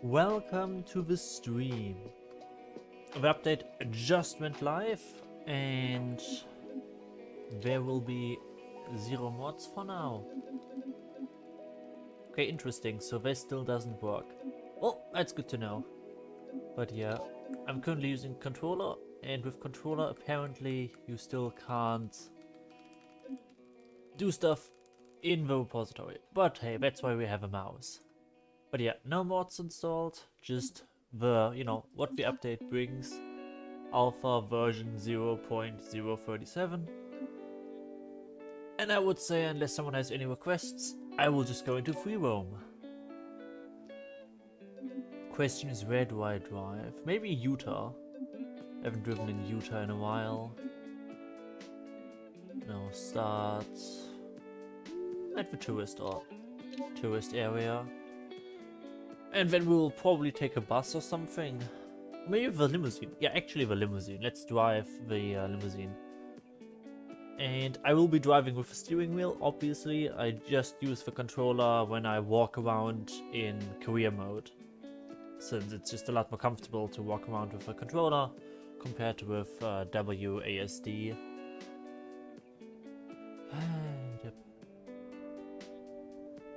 Welcome to the stream. The update just went live and there will be 0 mods for now. Okay, interesting. So this still doesn't work. Oh, that's good to know. But yeah, I'm currently using controller, and with controller apparently you still can't do stuff in the repository. But hey, that's why we have a mouse. But yeah, no mods installed, just the, what the update brings. Alpha version 0.037. And I would say, unless someone has any requests, I will just go into free roam. Question is, where do I drive? Maybe Utah. Haven't driven in Utah in a while. No, start at the tourist area. And then we'll probably take a bus or something. Maybe the limousine. Yeah, actually the limousine. Let's drive the limousine. And I will be driving with the steering wheel, obviously. I just use the controller when I walk around in career mode. Since it's just a lot more comfortable to walk around with a controller compared to with WASD. Yep.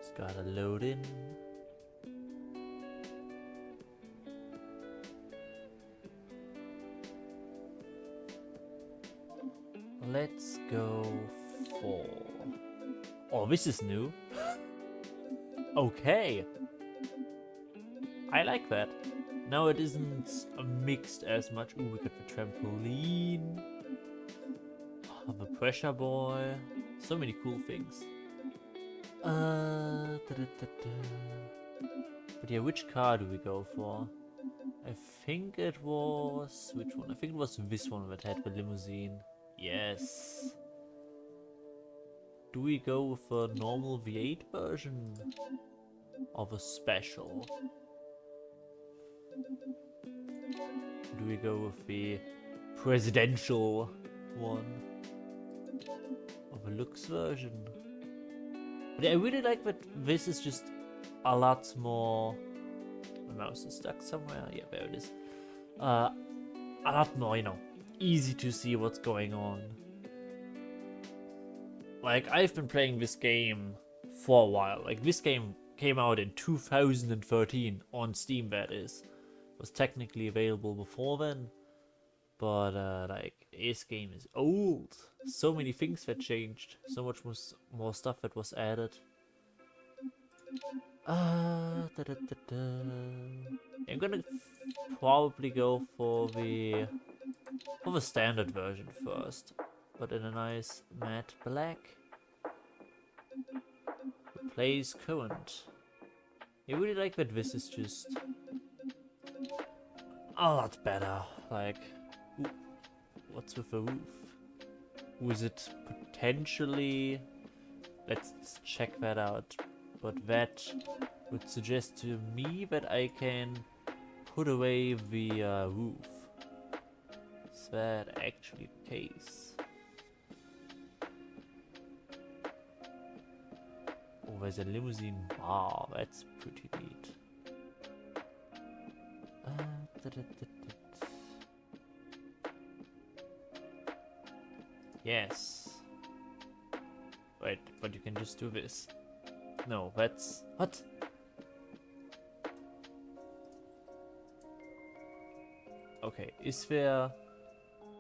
Just gotta load in. Let's go for... Oh, this is new. Okay. I like that. Now it isn't mixed as much. Ooh, we got the trampoline. Oh, the pressure boy. So many cool things. But yeah, which car do we go for? I think it was... Which one? I think it was this one that had the limousine. Yes. Do we go with a normal V8 version of a special? Do we go with the presidential one of a Lux version? But I really like that this is just a lot more... The mouse is stuck somewhere. Yeah, there it is. A lot more, easy to see what's going on. Like, I've been playing this game for a while. Like, this game came out in 2013 on Steam, that is. It was technically available before then. But, like, this game is old. So many things that changed. So much more stuff that was added. I'm gonna probably go for the standard version first, but in a nice matte black. Replace current. I really like that this is just a lot better. Like, ooh, what's with the roof? Was it potentially? Let's check that out. But that would suggest to me that I can put away the roof. Is that actually the case? Oh, there's a limousine bar. That's pretty neat. Yes. Wait, but you can just do this. No, that's... What? Okay, is there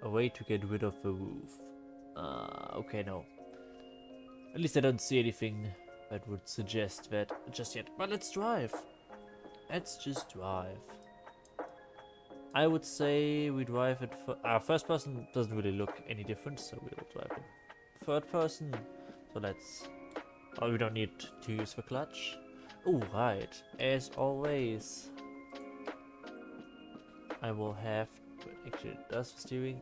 a way to get rid of the roof? Okay, no. At least I don't see anything that would suggest that just yet. But let's drive. Let's just drive. I would say we drive it for... first person doesn't really look any different, so we'll drive it. Third person, so let's... Oh, we don't need to use the clutch. Oh, right. As always, I will have... Actually, does the steering...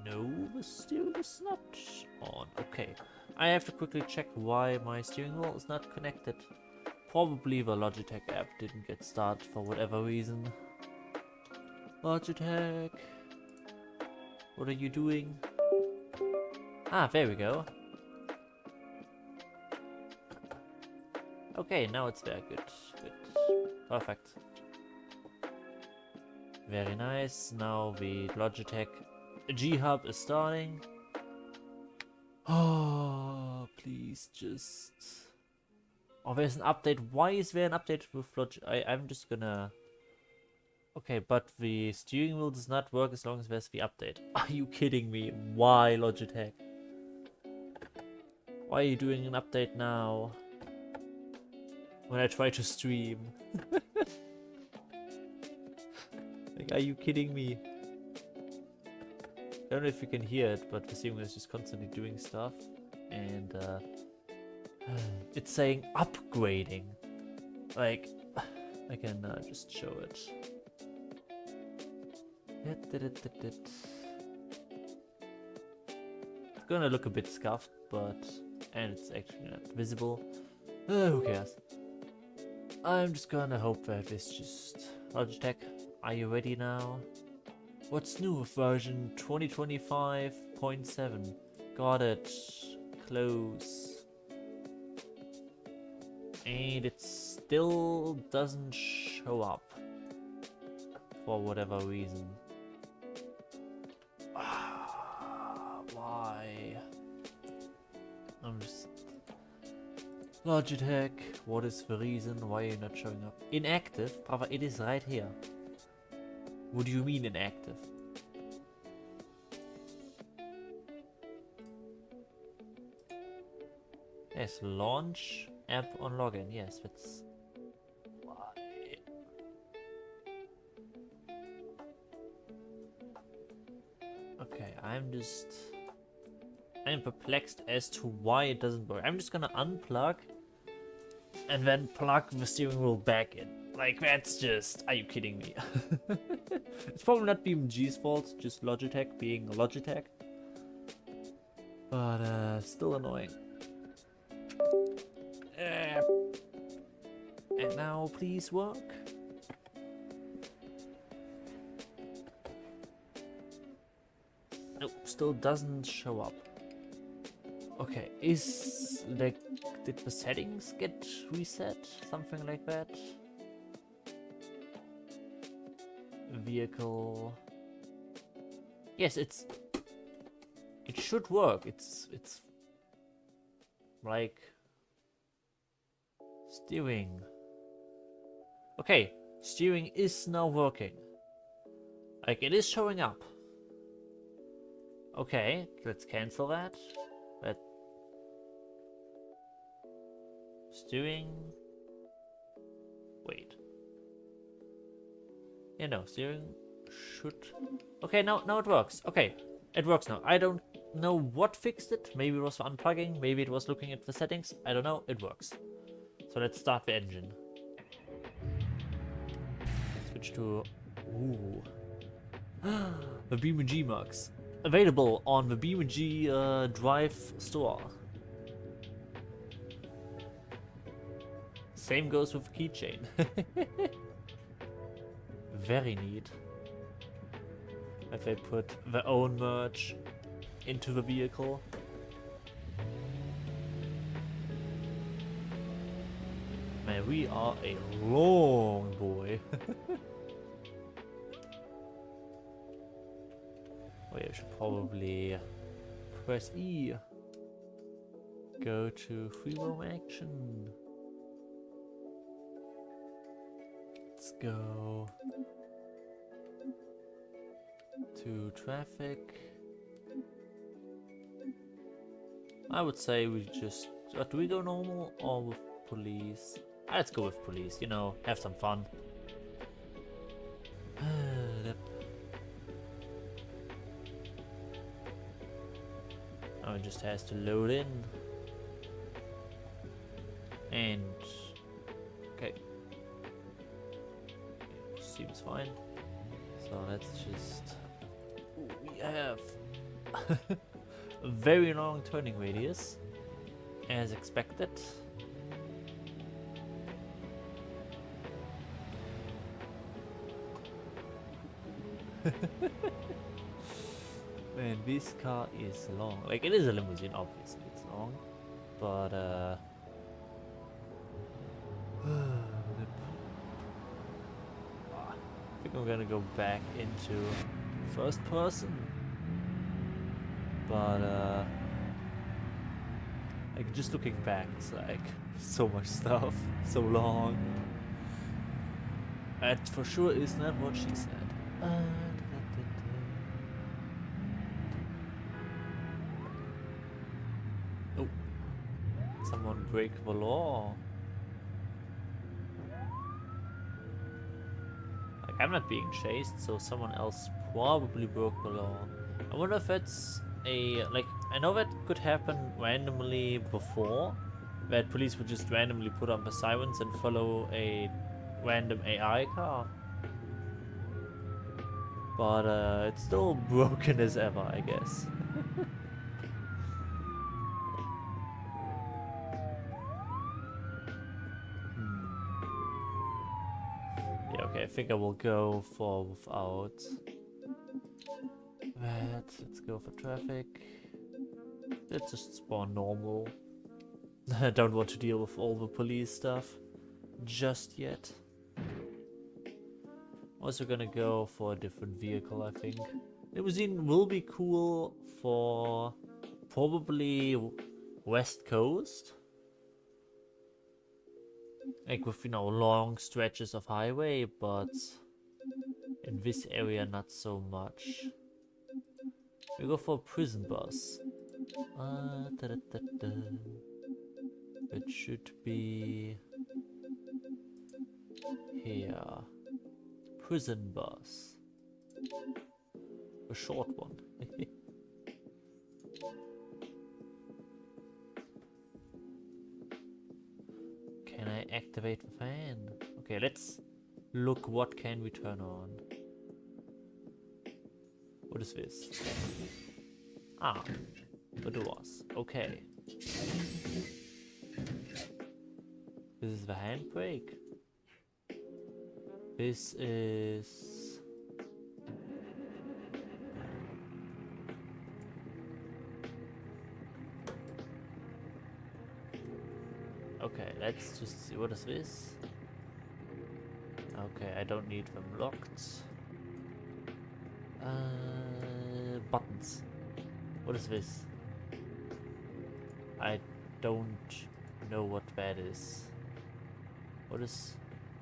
No, the steering is not on. Okay. I have to quickly check why my steering wheel is not connected. Probably the Logitech app didn't get started for whatever reason. Logitech... What are you doing? Ah, there we go. Okay, now it's there. Good. Good. Perfect. Very nice. Now the Logitech G Hub is starting. Oh, please just. Oh, there's an update. Why is there an update with Logitech? I'm just gonna. Okay, but the steering wheel does not work as long as there's the update. Are you kidding me? Why, Logitech? Why are you doing an update now? When I try to stream. Like, are you kidding me? I don't know if you can hear it, but the steering wheel is just constantly doing stuff. And, it's saying upgrading. Like, I can just show it. It's gonna look a bit scuffed, but and it's actually not visible. Who cares? I'm just gonna hope that it's just Logitech. Are you ready now? What's new with version 2025.7? Got it. Close. And it still doesn't show up for whatever reason. Why? I'm just... Logitech, what is the reason why you're not showing up? Inactive? Brother, it is right here. What do you mean inactive? Yes, launch app on login. Yes, that's... Why? Okay, I'm perplexed as to why it doesn't work. I'm just gonna unplug and then plug the steering wheel back in. Like, that's just... Are you kidding me? It's probably not BeamNG's fault, just Logitech being Logitech. But, still annoying. And now, please work. Nope, still doesn't show up. Okay, is like, did the settings get reset? Something like that? Vehicle. Yes, it should work. It's like steering. Okay, steering is now working. Like, it is showing up. Okay, let's cancel that. But steering. Wait. Yeah, no, steering should. Okay, now it works. Okay, it works now. I don't know what fixed it. Maybe it was unplugging. Maybe it was looking at the settings. I don't know. It works. So let's start the engine. Switch to. Ooh. The BeamNG mugs. Available on the BeamNG Drive store. Same goes with keychain. Very neat. That they put their own merch into the vehicle. Man, we are a long boy. Oh yeah, I should probably press E. Go to free roam action. Let's go to traffic. I would say we just... do we go normal or with police? Let's go with police, you know, have some fun. Oh, it just has to load in. And... okay. Seems fine. So let's just... Ooh, we have a very long turning radius, as expected. Man, this car is long. Like, it is a limousine, obviously it's long, but we're gonna go back into first person. But like just looking back, it's like so much stuff, so long. That for sure is not what she said. Oh, someone break the law. Like I'm not being chased, so someone else probably broke the law. I wonder if it's like I know that could happen randomly before, that police would just randomly put on the sirens and follow a random AI car. But it's still broken as ever, I guess. Yeah, okay, I think I will go for without that. Let's go for traffic. Let's just spawn normal. I don't want to deal with all the police stuff just yet. Also gonna go for a different vehicle, I think. Limousine will be cool for probably West Coast. Like with, you know, long stretches of highway, but in this area not so much. We go for a prison bus. It should be here. Prison bus. A short one. Can I activate the fan? Okay, let's look what can we turn on. What is this? Ah, the doors. Okay. This is the handbrake. This is... Okay, let's just see. What is this? Okay, I don't need them locked. Buttons. What is this? I don't know what that is. What is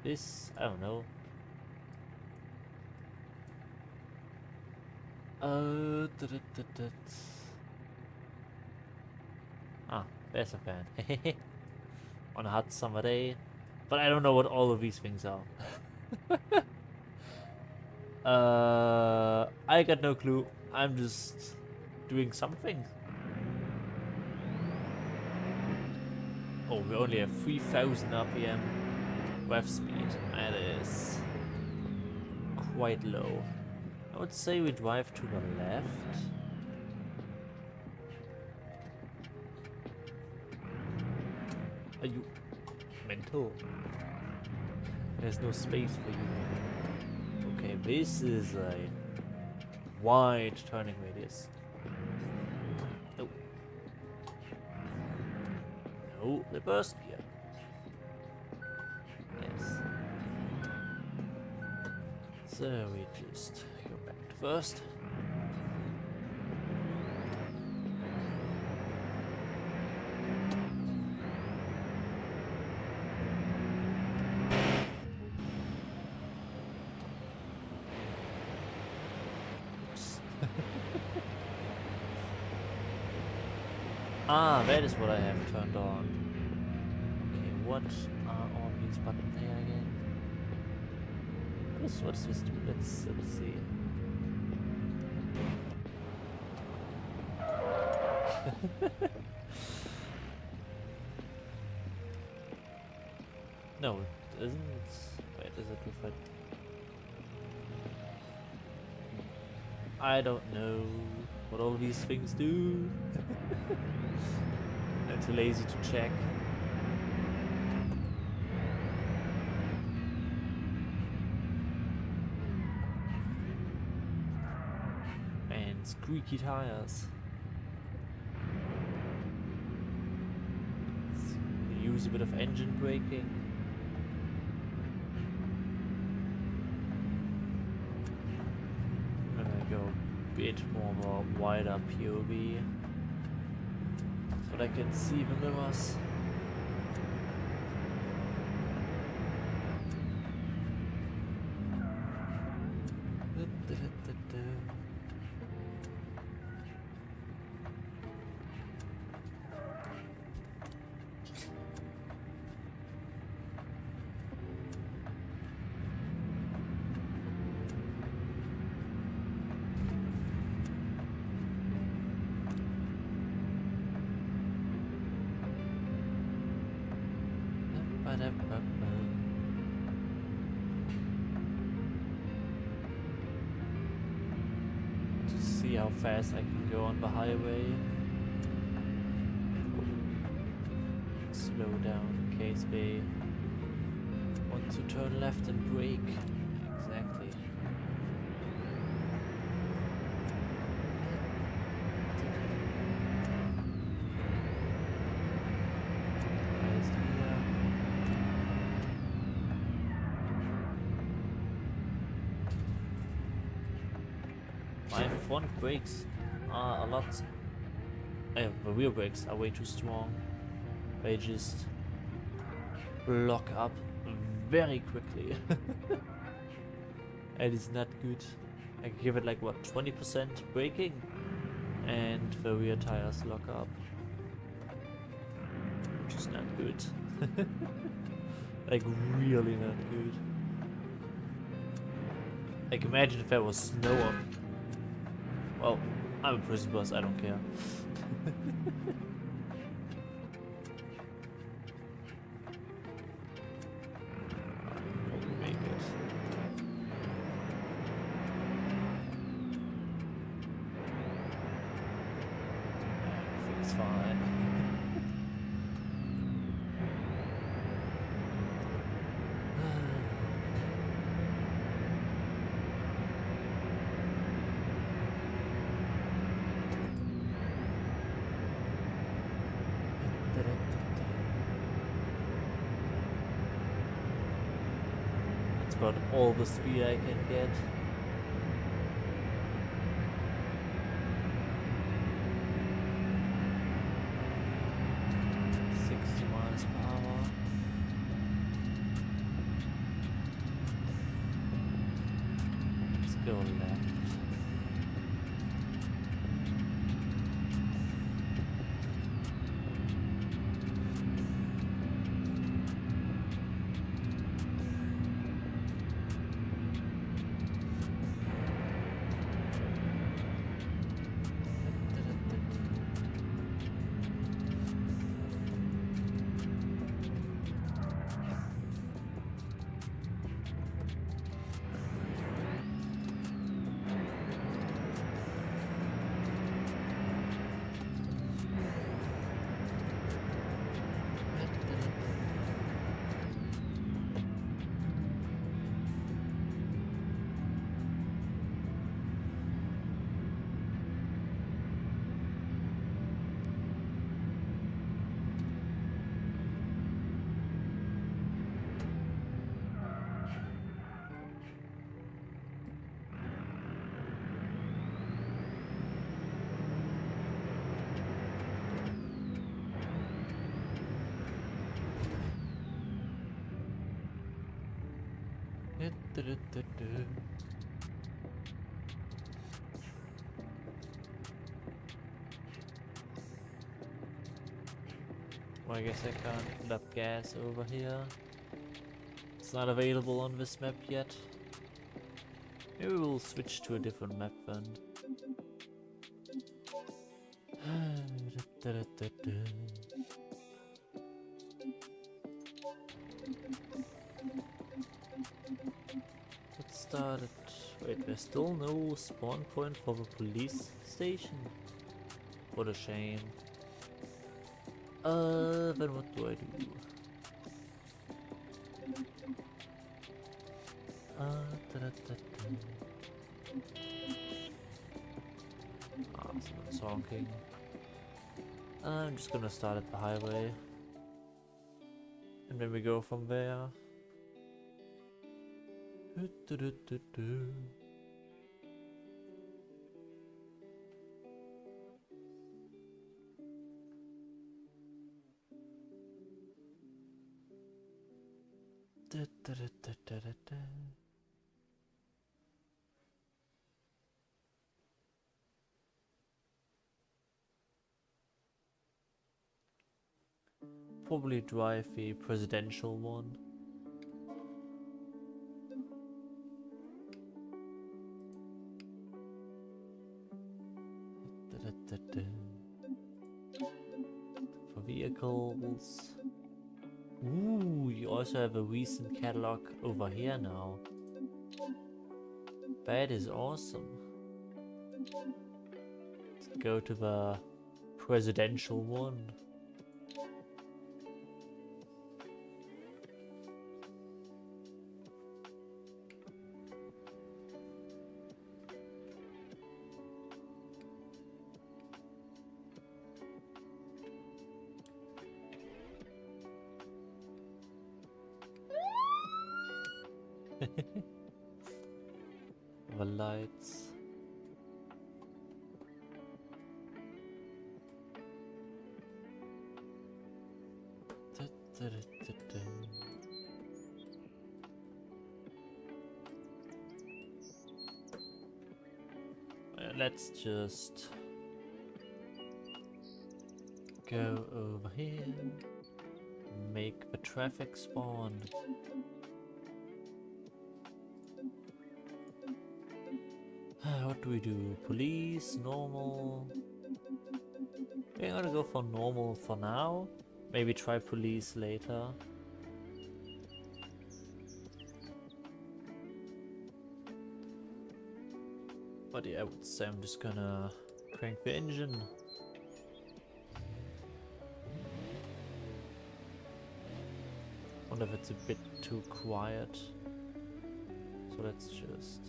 this? I don't know. Ah, there's a fan. On a hot summer day. But I don't know what all of these things are. I got no clue. I'm just doing something. Oh, we only have 3000 RPM rev speed. That is quite low. I would say we drive to the left. Are you mental? There's no space for you. Okay, this is a wide turning radius. Oh. No, reverse gear. Yes. So we just go back to first. Ah, that is what I have turned on. Okay, what are all these buttons here again? What does this do? Let's see. No, it isn't. Wait, is it different? I don't know what all these things do. I'm too lazy to check. And squeaky tires. Let's use a bit of engine braking. bit more of a wider POV, so that I can see the mirrors. To see how fast I can go on the highway. Slow down in case they want to turn left and brake. Exactly. My front brakes are a lot. The rear brakes are way too strong. They just lock up very quickly. It is not good. I give it like what, 20% braking, and the rear tires lock up, which is not good. Like really not good. Like imagine if there was snow up. Well, I'm a prison boss, I don't care. Won't make it. Everything's fine. That's about all the speed I can get. Go left. Well, I guess I can't fill up gas over here. It's not available on this map yet. Maybe we'll switch to a different map then. Let's start at... Wait, there's still no spawn point for the police station? What a shame. Then what do I do? Someone's honking. I'm just gonna start at the highway. And then we go from there. Probably drive a presidential one. For vehicles. Ooh, you also have a recent catalog over here now. That is awesome. Let's go to the presidential one. The lights. Let's just go over here, make the traffic spawn. What do we do? Police, normal. We're gonna go for normal for now. Maybe try police later. But yeah, I would say I'm just gonna crank the engine. Wonder if it's a bit too quiet. So let's just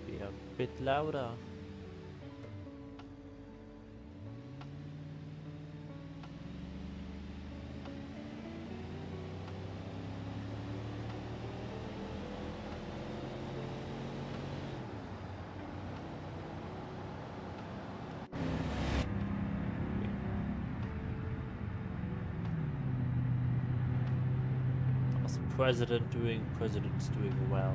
be a bit louder. President's doing well.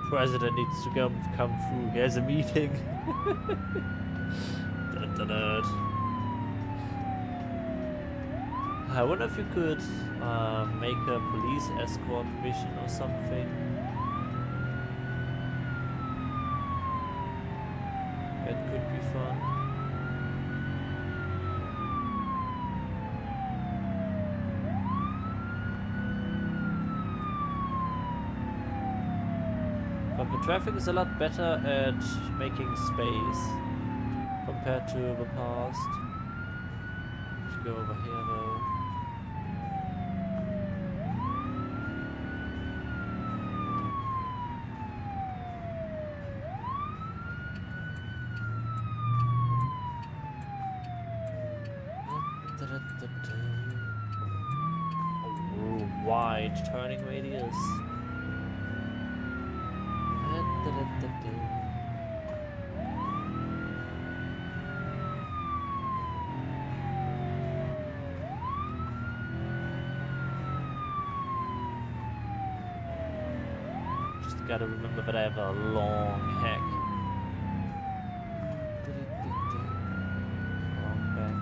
President needs to come through. He has a meeting. I wonder if you could make a police escort mission or something. That could be fun. But the traffic is a lot better at making space compared to the past. Let's go over here though. Oh, wide turning radius. Just gotta remember that I have a long hack. Wrong back.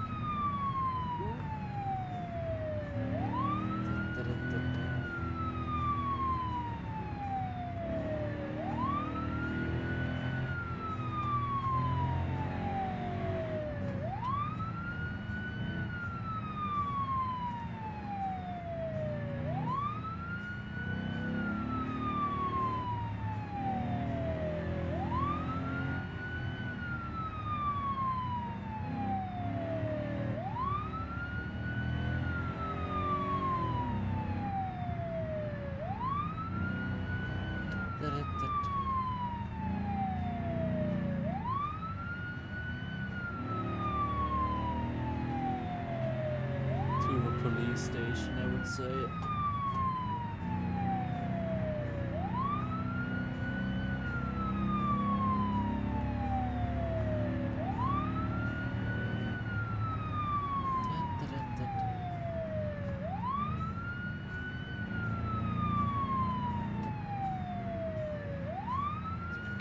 To a police station, I would say.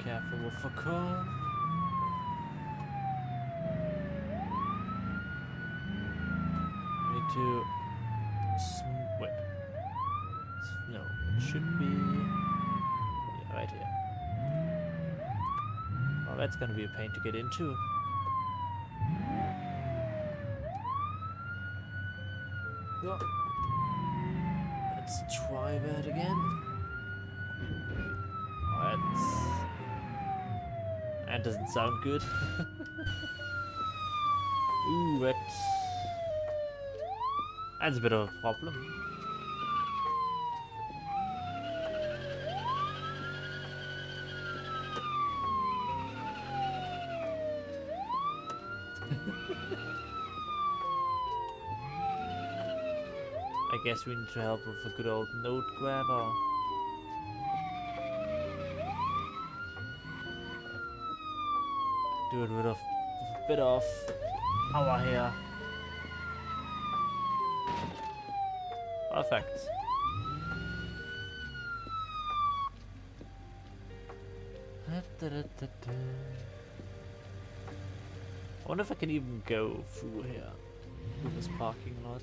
careful with the car. Need to wait. No, it should be right here. Oh, that's gonna be a pain to get into. Yeah. Let's try that again. That doesn't sound good. Ooh, that's a bit of a problem. I guess we need to help with a good old note grabber. Do it with a bit of power here. Perfect. I wonder if I can even go through here, through this parking lot,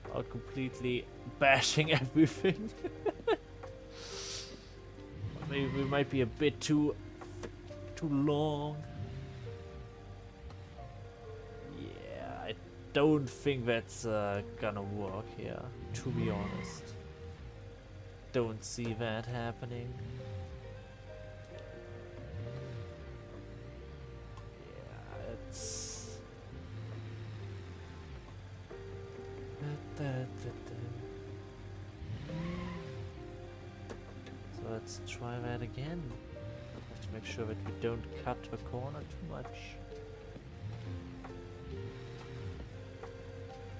without completely bashing everything. Maybe we might be a bit too long. Yeah, I don't think that's gonna work here, to be honest. Don't see that happening. Yeah, it's... So let's try that again. Have to make sure that we don't cut the corner too much.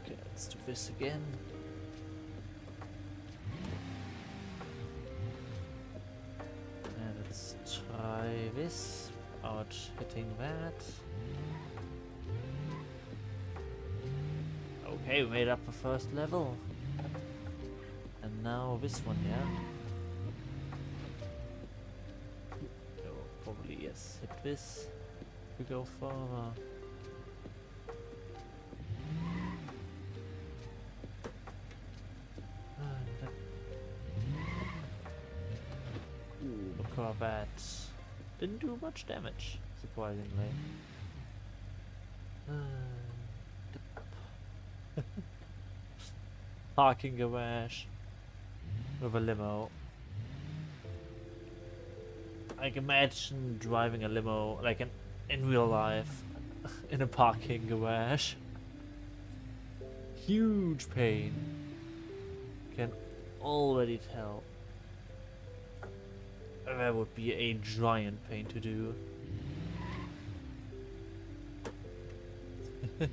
Okay, let's do this again. And let's try this without hitting that. Okay, we made up the first level. And now this one, yeah? No, probably yes. Hit this. We go further. Ooh, the Corvette didn't do much damage, surprisingly. Parking garage with a limo. I can imagine driving a limo like in real life in a parking garage. Huge pain. Can already tell. That would be a giant pain to do. I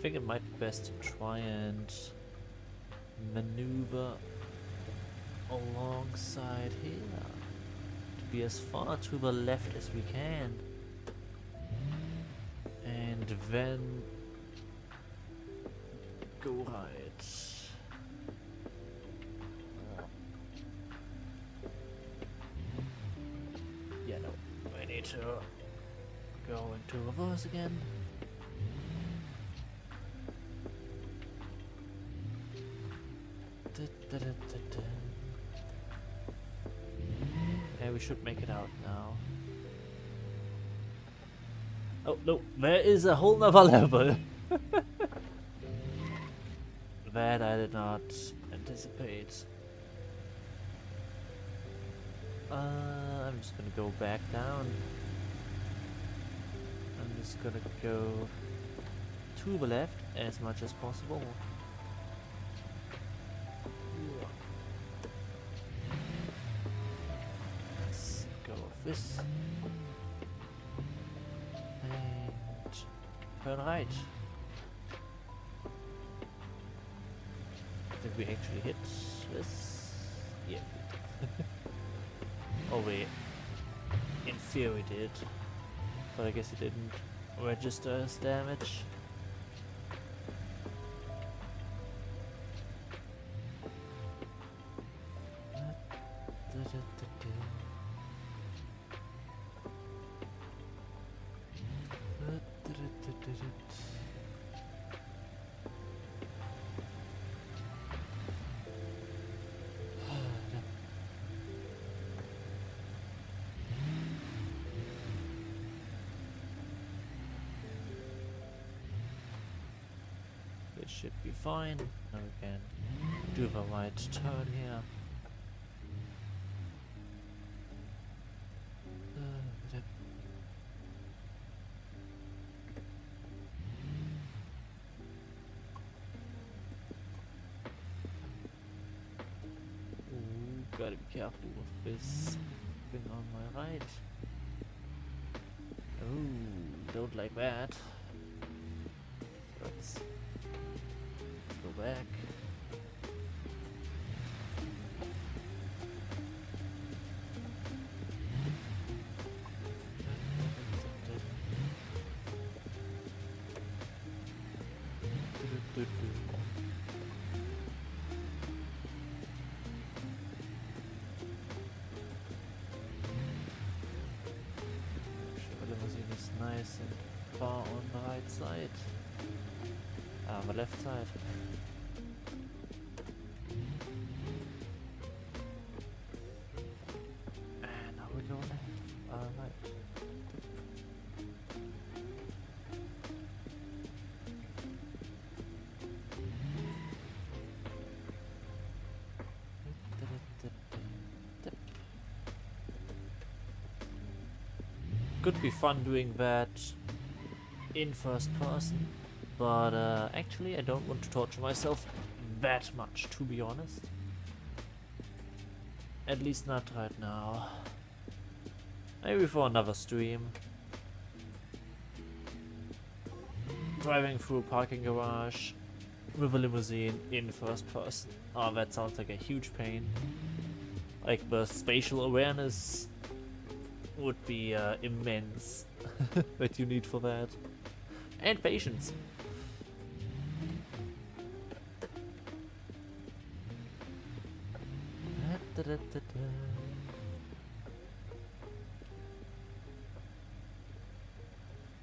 think it might be best to try and maneuver alongside here to be as far to the left as we can, and then go right. Yeah, no, we need to go into reverse again. Okay, we should make it out now. Oh no, there is a whole nother level. That I did not anticipate. I'm just gonna go back down. I'm just gonna go to the left as much as possible. Let's go with this. And turn right. Did we actually hit this? Yeah. Oh wait. In theory did. But I guess it didn't register as damage. It should be fine. Now we can do the right turn here. Ooh, gotta be careful with this thing on my right. Ooh, don't like that. Let's go back. Limousine is nice and far on the right side. On the left side. And now we go left. Right. Could be fun doing that in first person, but actually I don't want to torture myself that much, to be honest. At least not right now. Maybe for another stream. Driving through a parking garage with a limousine in first person. Oh, that sounds like a huge pain. Like the spatial awareness would be immense that you need for that. And patience.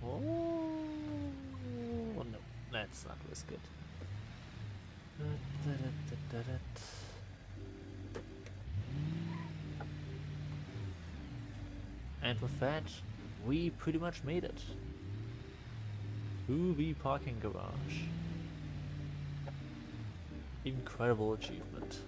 Oh no, that's not as good. And with that, we pretty much made it to the parking garage. Incredible achievement.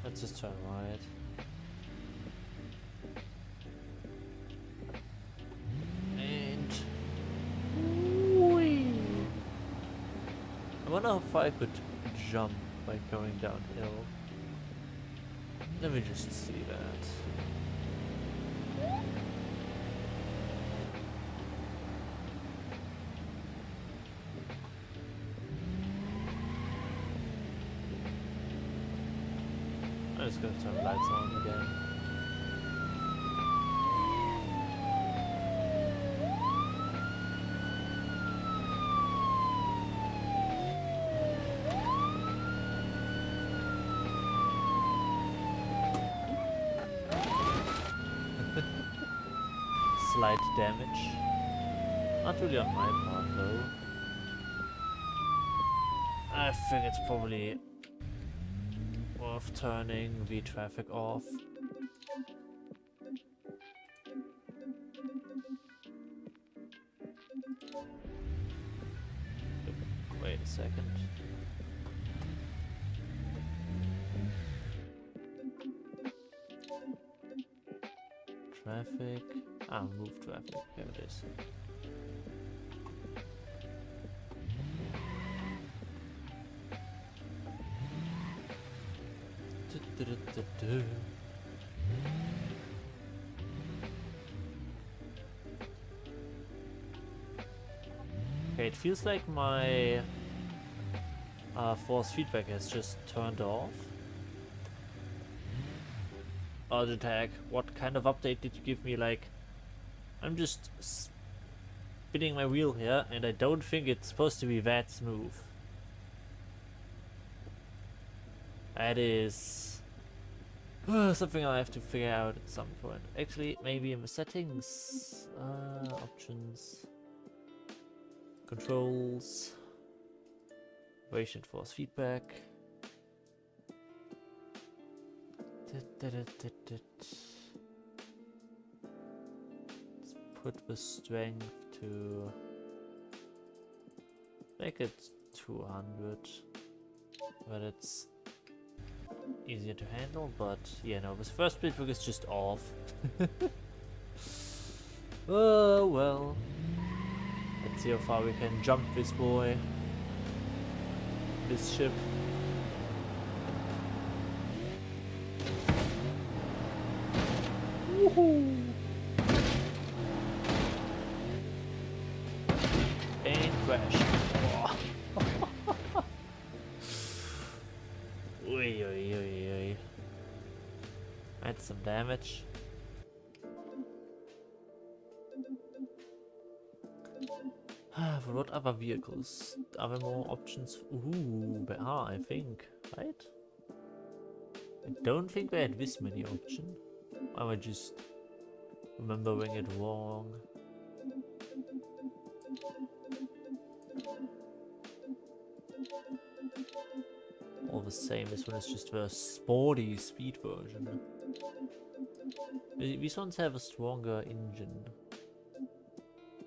Let's just turn right. And whee! I wonder if I could jump by going downhill. Let me just see that. I'm just gonna turn the lights on again. Slight damage. Not really on my part though. I think it's probably worth turning the traffic off. Wait a second. Traffic. Move traffic. There it is. Okay, it feels like my force feedback has just turned off. Logitech, what kind of update did you give me? Like, I'm just spinning my wheel here, and I don't think it's supposed to be that smooth. That is something I have to figure out at some point. Actually, maybe in the settings, options, controls, vibration force feedback. Let's put the strength to make it 200, but it's easier to handle. But yeah, no, this first playthrough is just off. Oh well. Let's see how far we can jump this boy. This ship. Woohoo! And crash. Oi, oi, oi, oi. That's some damage. For what other vehicles? Are there more options? Ooh, there are, I think, right? I don't think they had this many options. Am I just remembering it wrong? All the same, this one is just the sporty speed version. These ones have a stronger engine.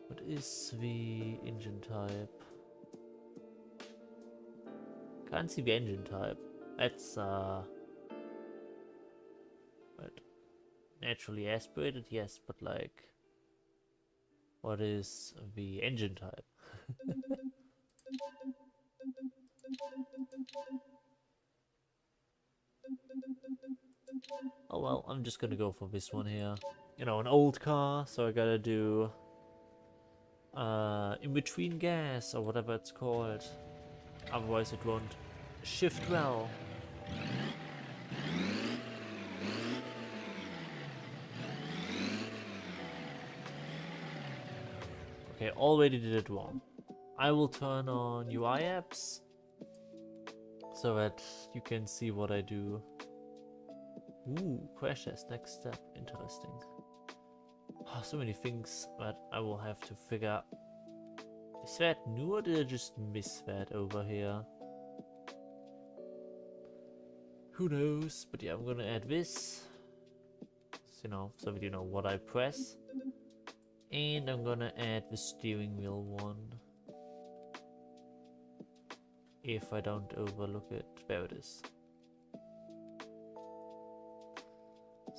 What is the engine type? Can't see the engine type. That's but naturally aspirated, yes, but like, what is the engine type? Oh well, I'm just gonna go for this one here. You know, an old car, so I gotta do in between gas or whatever it's called. Otherwise it won't shift well. Okay, already did it wrong. I will turn on UI apps so that you can see what I do. Ooh, crash test, next step, interesting. Oh, so many things that I will have to figure out. Is that new or did I just miss that over here? Who knows? But yeah, I'm gonna add this. So, you know, so that you know what I press. And I'm gonna add the steering wheel one. If I don't overlook it. There it is.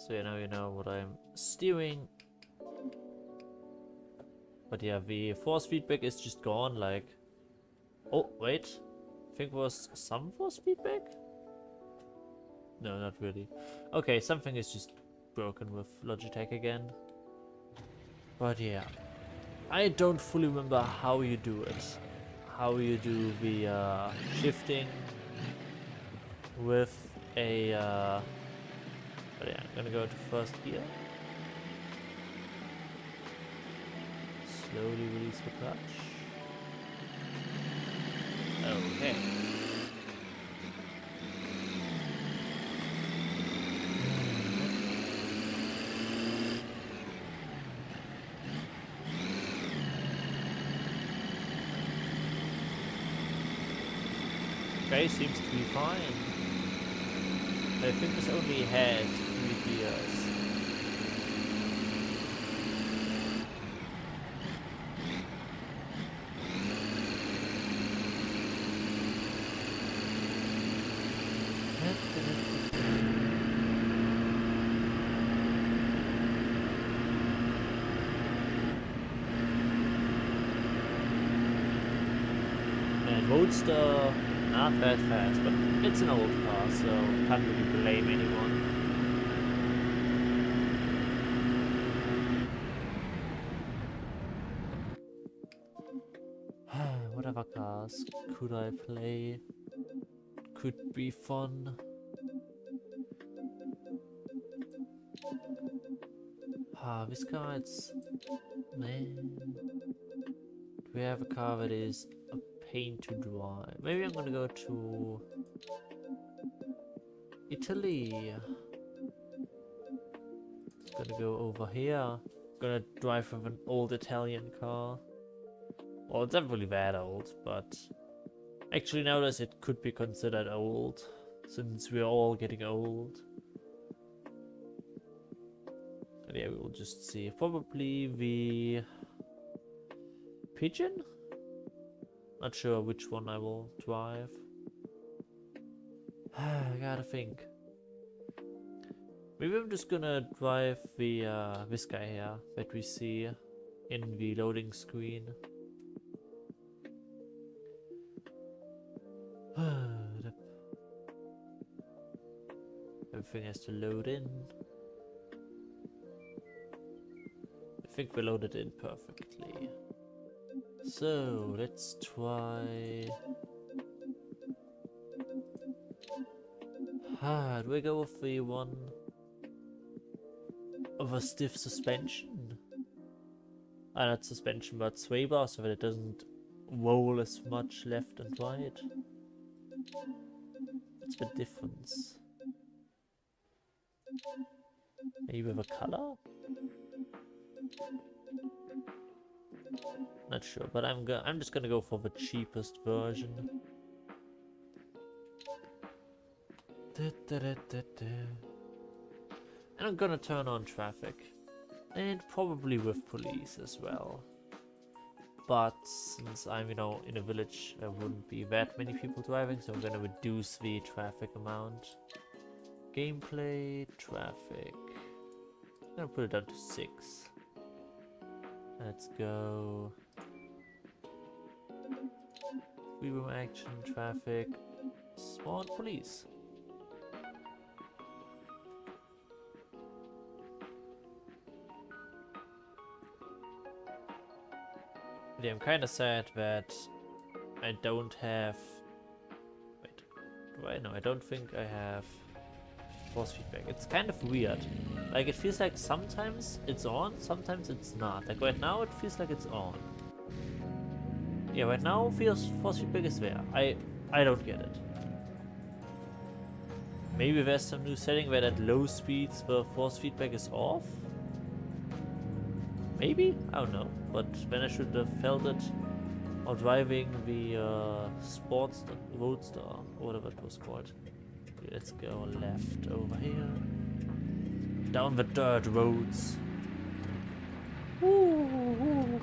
So now you know what I'm steering. But yeah, the force feedback is just gone, like... Oh, wait. I think there was some force feedback? No, not really. Okay, something is just broken with Logitech again. But yeah. I don't fully remember how you do it. How you do the shifting with a... But yeah, I'm gonna go to first gear. Slowly release the clutch. Okay. Okay, seems to be fine. I think this only has 3 gears. And Roadster, not that fast, but it's an old car, so can't really blame anyone. What other cars could I play? could be fun. Ah, this car, it's... Man. Do we have a car that is a pain to drive? Maybe I'm gonna go to... Italy. Gonna go over here. Gonna drive with an old Italian car. Well, it's not really that old, but... Actually, nowadays it could be considered old, since we're all getting old. And yeah, we will just see. Probably the Pigeon? Not sure which one I will drive. I gotta think. Maybe I'm just gonna drive the this guy here that we see in the loading screen. Everything has to load in. I think we loaded in perfectly. So let's try. Do we go with the one of a stiff suspension? Not suspension, but sway bar, so that it doesn't roll as much left and right. What's the difference? Maybe with a color? Not sure, but I'm just gonna go for the cheapest version. And I'm gonna turn on traffic. And probably with police as well. But since I'm, in a village, there wouldn't be that many people driving, so I'm gonna reduce the traffic amount. Gameplay, traffic. I'm gonna put it down to 6. Let's go. Free room action, traffic, smart police. Yeah, I'm kinda sad that I don't have... Wait, do I? No, I don't think I have force feedback. It's kind of weird. Like, it feels like sometimes it's on, sometimes it's not. Like, right now it feels like it's on. Yeah, right now force feedback is there. I don't get it. Maybe there's some new setting where at low speeds the force feedback is off? Maybe? I don't know. But then I should have felt it while driving the Sportster, Roadster, or whatever it was called. Okay, let's go left over here. Down the dirt roads. Ooh.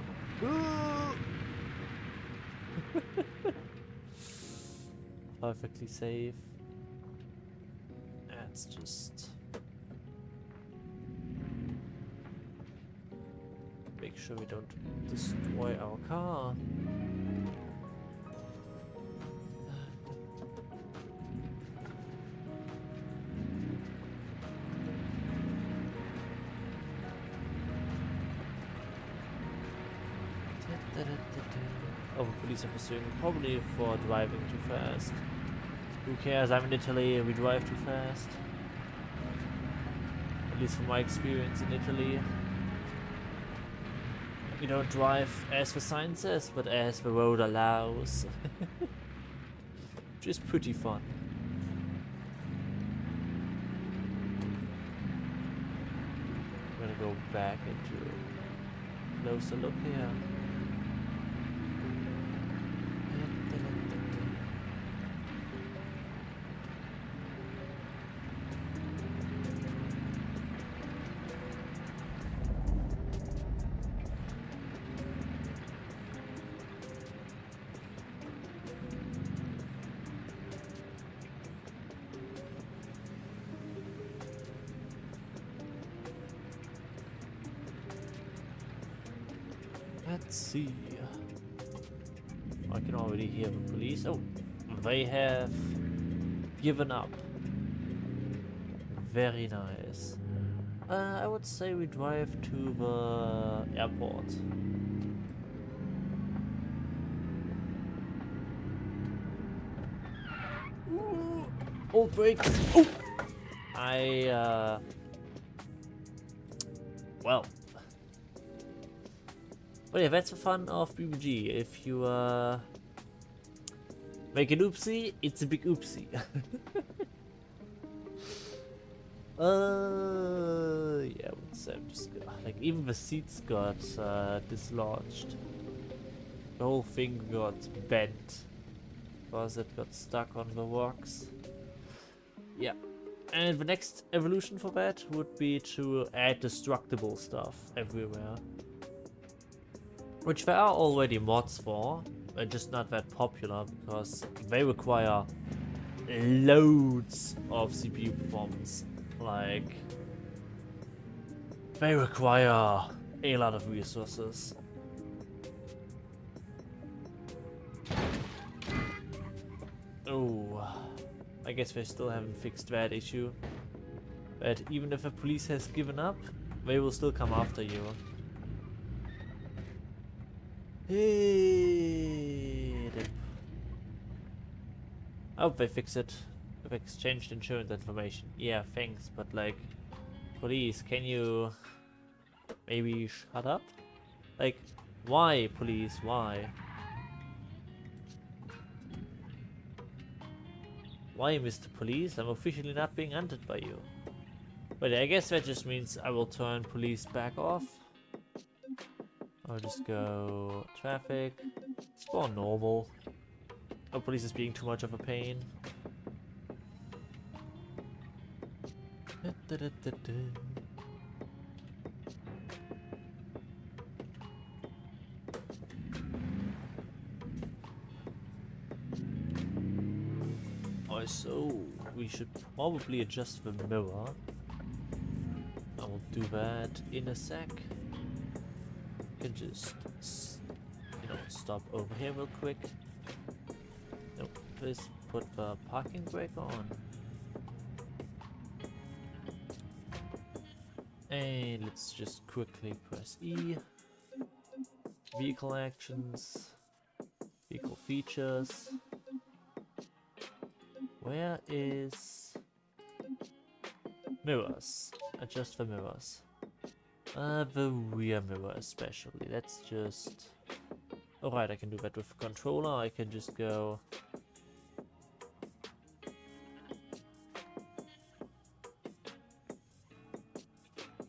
Perfectly safe. Let's just make sure we don't destroy our car. Oh, police are pursuing me, probably for driving too fast. Who cares? I'm in Italy, we drive too fast. At least from my experience in Italy. We don't drive as the sign says, but as the road allows. Which is pretty fun. I'm gonna go back into a closer look here. Let's see. I can already hear the police. Oh, they have given up. Very nice. I would say we drive to the airport. Ooh. old brakes. Oh! Well. But yeah, that's the fun of BeamNG. If you, make an oopsie, it's a big oopsie. Yeah, what's I'm just gonna, like, even the seats got, dislodged. The whole thing got bent. Because it got stuck on the rocks. Yeah. And the next evolution for that would be to add destructible stuff everywhere. Which there are already mods for, but just not that popular because they require loads of CPU performance. Like, they require a lot of resources. Oh, I guess they still haven't fixed that issue. But even if the police has given up, they will still come after you. Hey, I hope they fix it. They've exchanged insurance information. Yeah, thanks, but like, police, can you maybe shut up? Like, why, police, why? Why, Mr. Police? I'm officially not being hunted by you. But I guess that just means I will turn police back off. I'll just go traffic, spawn normal. Oh, police is being too much of a pain. So we should probably adjust the mirror. I will do that in a sec. Can just, you know, stop over here real quick. No, please put the parking brake on. And let's just quickly press E. Vehicle actions. Vehicle features. Where is mirrors? Adjust the mirrors. The rear mirror especially. Let's just... Alright, I can do that with the controller. I can just go...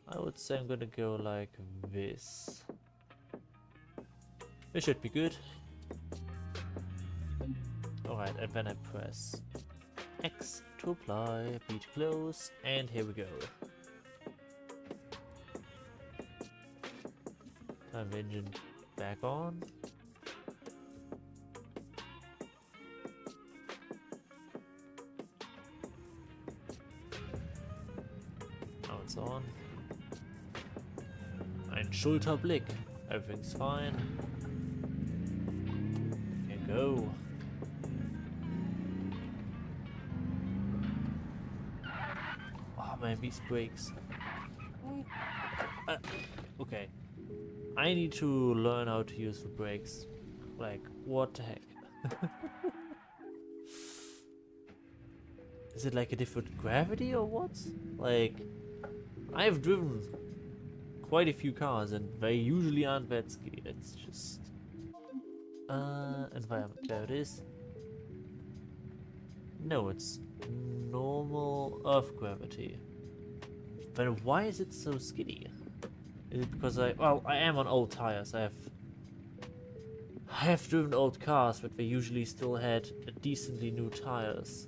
I would say I'm gonna go like this. This should be good. Alright, and then I press X to apply, B to close, and here we go. Turn the engine back on. Now it's on. Ein Schulterblick. Everything's fine. Can go. Man, these brakes. Okay. I need to learn how to use the brakes. Like, what the heck? Is it like a different gravity or what? Like, I've driven quite a few cars and they usually aren't that skiddy. It's just... environment. There it is. No, it's normal Earth gravity. But why is it so skiddy? Is it because I am on old tires. I have driven old cars, but they usually still had decently new tires.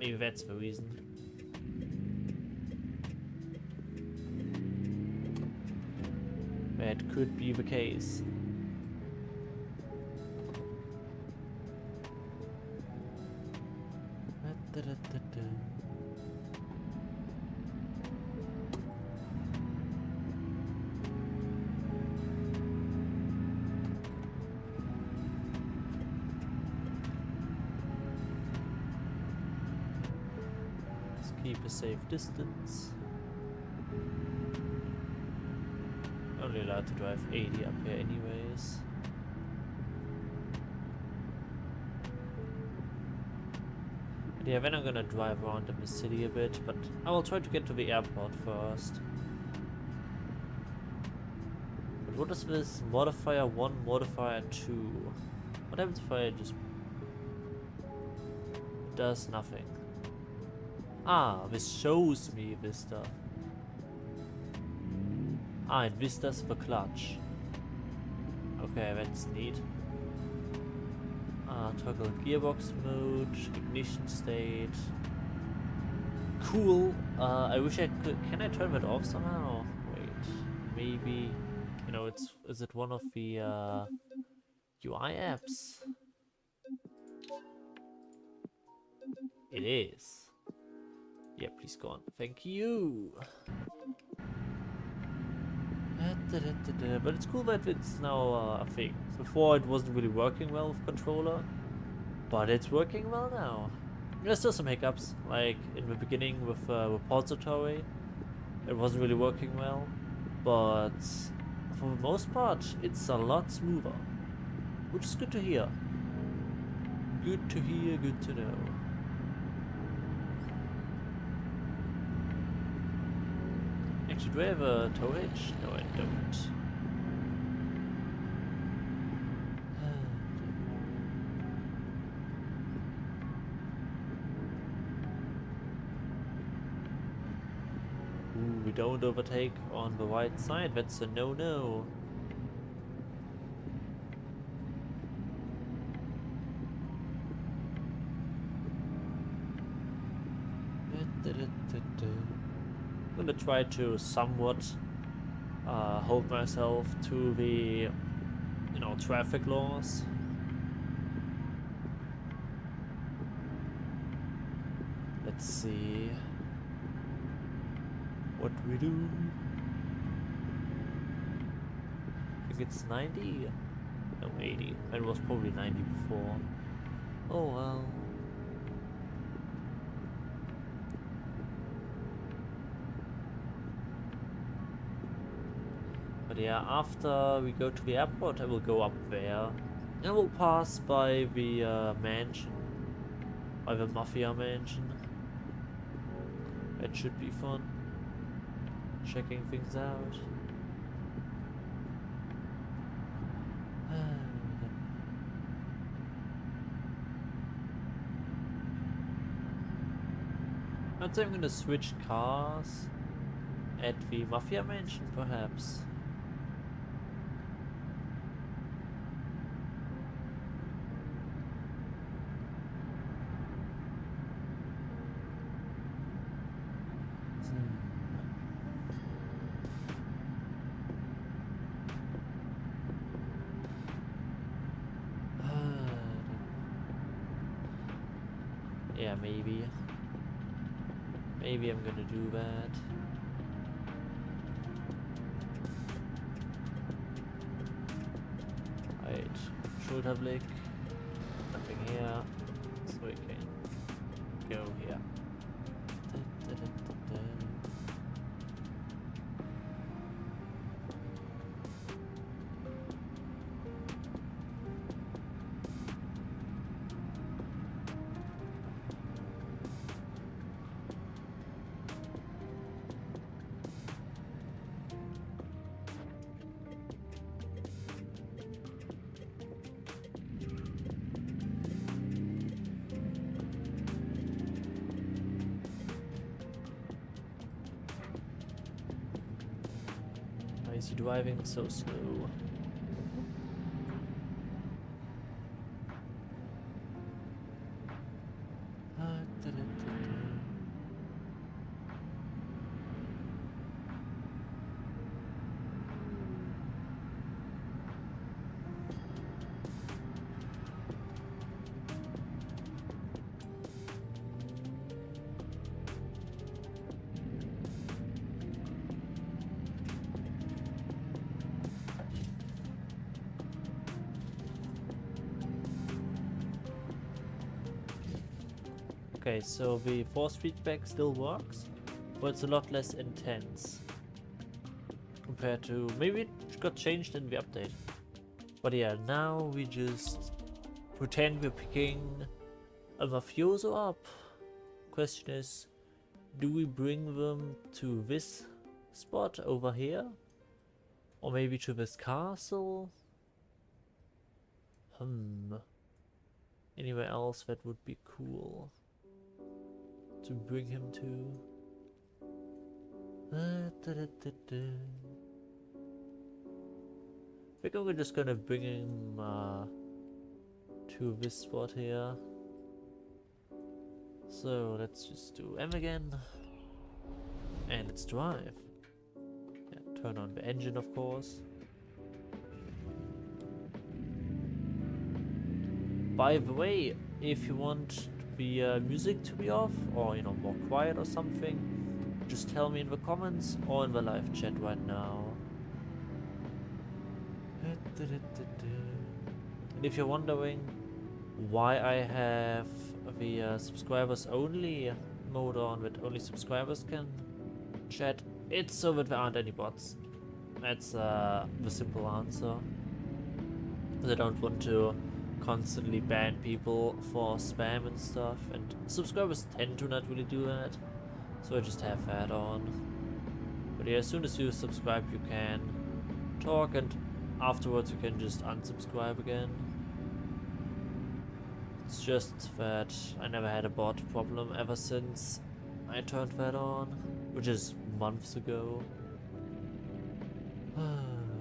Maybe that's the reason. That could be the case. Keep a safe distance. Only allowed to drive 80 up here anyways. And Yeah, then I'm gonna drive around in the city a bit, but I will try to get to the airport first. But what is this modifier 1, modifier 2? What happens if I just... It does nothing. Ah, this shows me this stuff. Ah, and this does the clutch. Okay, that's neat. Toggle gearbox mode, ignition state. Cool. I wish I could. Can I turn that off somehow? Wait, maybe. You know, is it one of the UI apps? It is. Yeah, please go on. Thank you. But it's cool that it's now a thing. Before it wasn't really working well with controller, but it's working well now. There's still some hiccups, like in the beginning with repository. It wasn't really working well, but for the most part, it's a lot smoother, which is good to hear. Good to hear, good to know. Actually, do I have a tow hitch? No, I don't. Ooh, we don't overtake on the right side. That's a no-no. I'm gonna try to somewhat hold myself to the, you know, traffic laws. Let's see what we do. I think it's 90? No, 80. It was probably 90 before. Oh well. But yeah, after we go to the airport, I will go up there. And we'll pass by the mansion. By the mafia mansion. That should be fun. Checking things out. I'd say I'm gonna switch cars at the mafia mansion, perhaps. Yeah, maybe. Maybe I'm gonna do that. Right, Schulterblick. Nothing here. So we can go here. Why is he driving so slow? Okay, so the force feedback still works, but it's a lot less intense compared to, maybe it got changed in the update. But yeah, now we just pretend we're picking a mafioso up question is, do we bring them to this spot over here? Or maybe to this castle? Anywhere else that would be cool to bring him to? I think we're just gonna bring him to this spot here. So let's just do M again. And let's drive. Yeah, turn on the engine, of course. By the way, if you want the music to be off, or you know, more quiet or something, just tell me in the comments or in the live chat right now. And if you're wondering why I have the subscribers only mode on, that only subscribers can chat, it's so that there aren't any bots. That's the simple answer. I don't want to constantly ban people for spam and stuff, and subscribers tend to not really do that, so I just have that on. But yeah, as soon as you subscribe you can talk, and afterwards you can just unsubscribe again. It's just that I never had a bot problem ever since I turned that on, which is months ago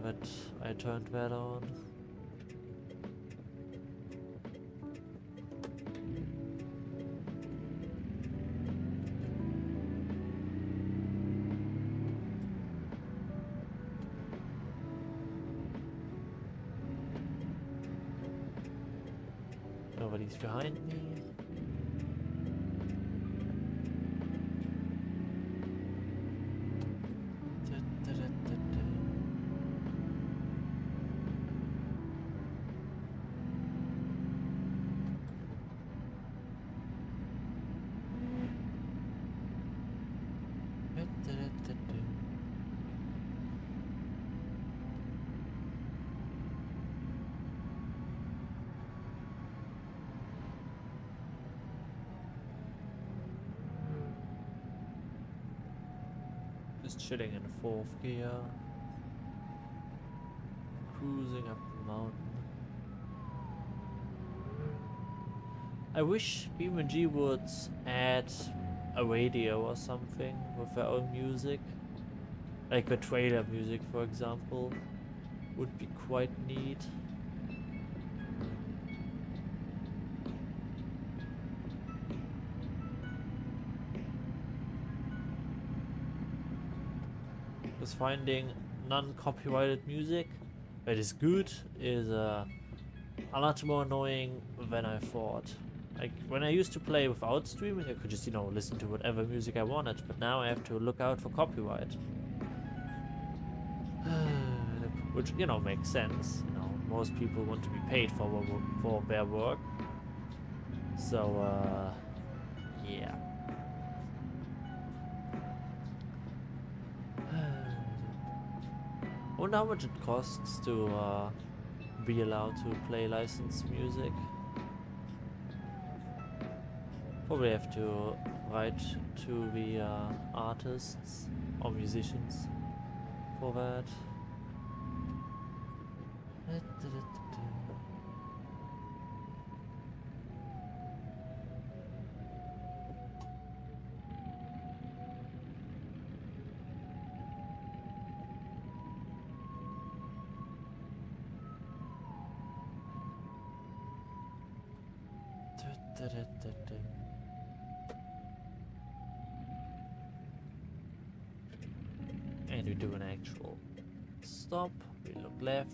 that I turned that on. Nobody's behind me. Just chilling in fourth gear, cruising up the mountain. I wish BeamNG would add a radio or something with their own music, like the trailer music, for example, would be quite neat. Because finding non-copyrighted music that is good is a lot more annoying than I thought. Like, when I used to play without streaming, I could just, you know, listen to whatever music I wanted, but now I have to look out for copyright. Which, you know, makes sense. You know, most people want to be paid for their work. So, yeah. I wonder how much it costs to be allowed to play licensed music. Probably have to write to the artists or musicians for that. And we do an actual stop, we look left,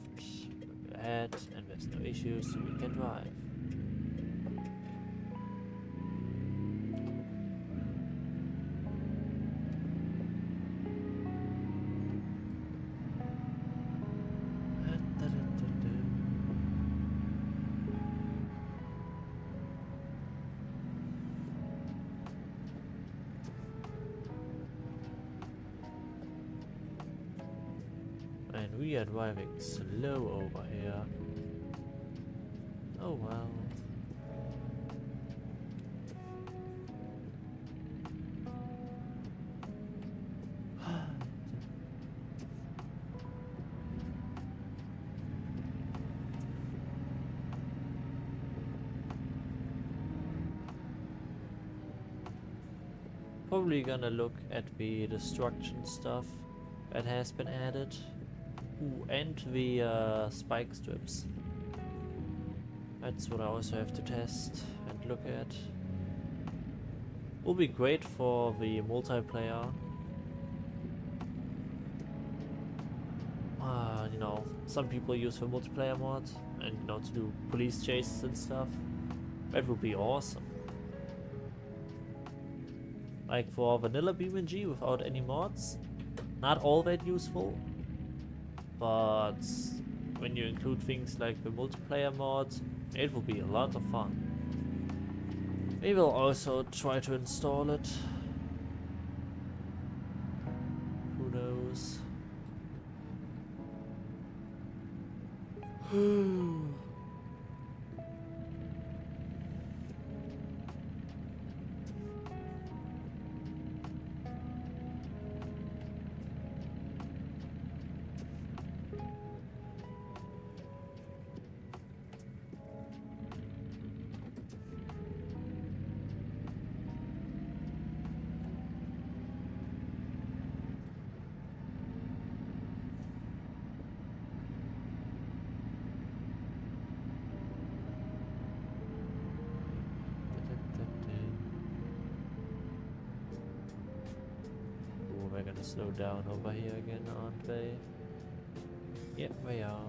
look ahead, and there's no issues, so we can drive. And we are driving slow over here. Oh well. Probably gonna look at the destruction stuff that has been added. Ooh, and the spike strips. That's what I also have to test and look at. Will be great for the multiplayer. You know, some people use the multiplayer mod and you know to do police chases and stuff. That would be awesome. Like for vanilla BeamNG without any mods, not all that useful. But when you include things like the multiplayer mod, it will be a lot of fun. We will also try to install it. Who knows? We're gonna slow down over here again, aren't they? Yep, we are.